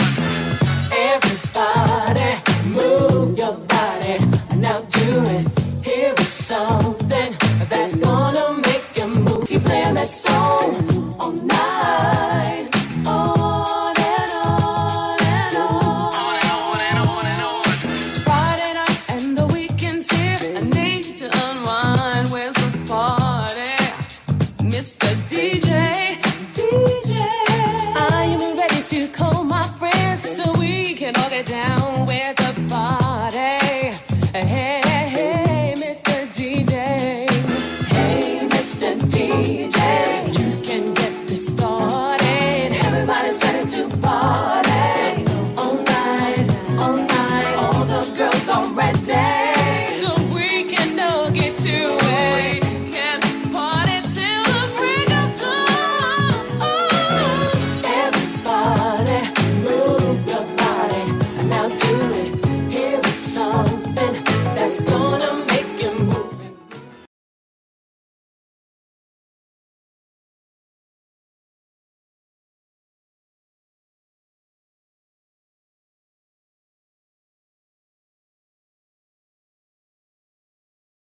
Everybody, move your body. Now do it. Here is something that's gonna make you move. Keep playing that song all night, on and on and on. On and on. It's Friday night and the weekend's here. I need to unwind. Where's the party? Mr. DJ, are you ready to call my friends so we can all get down? Where's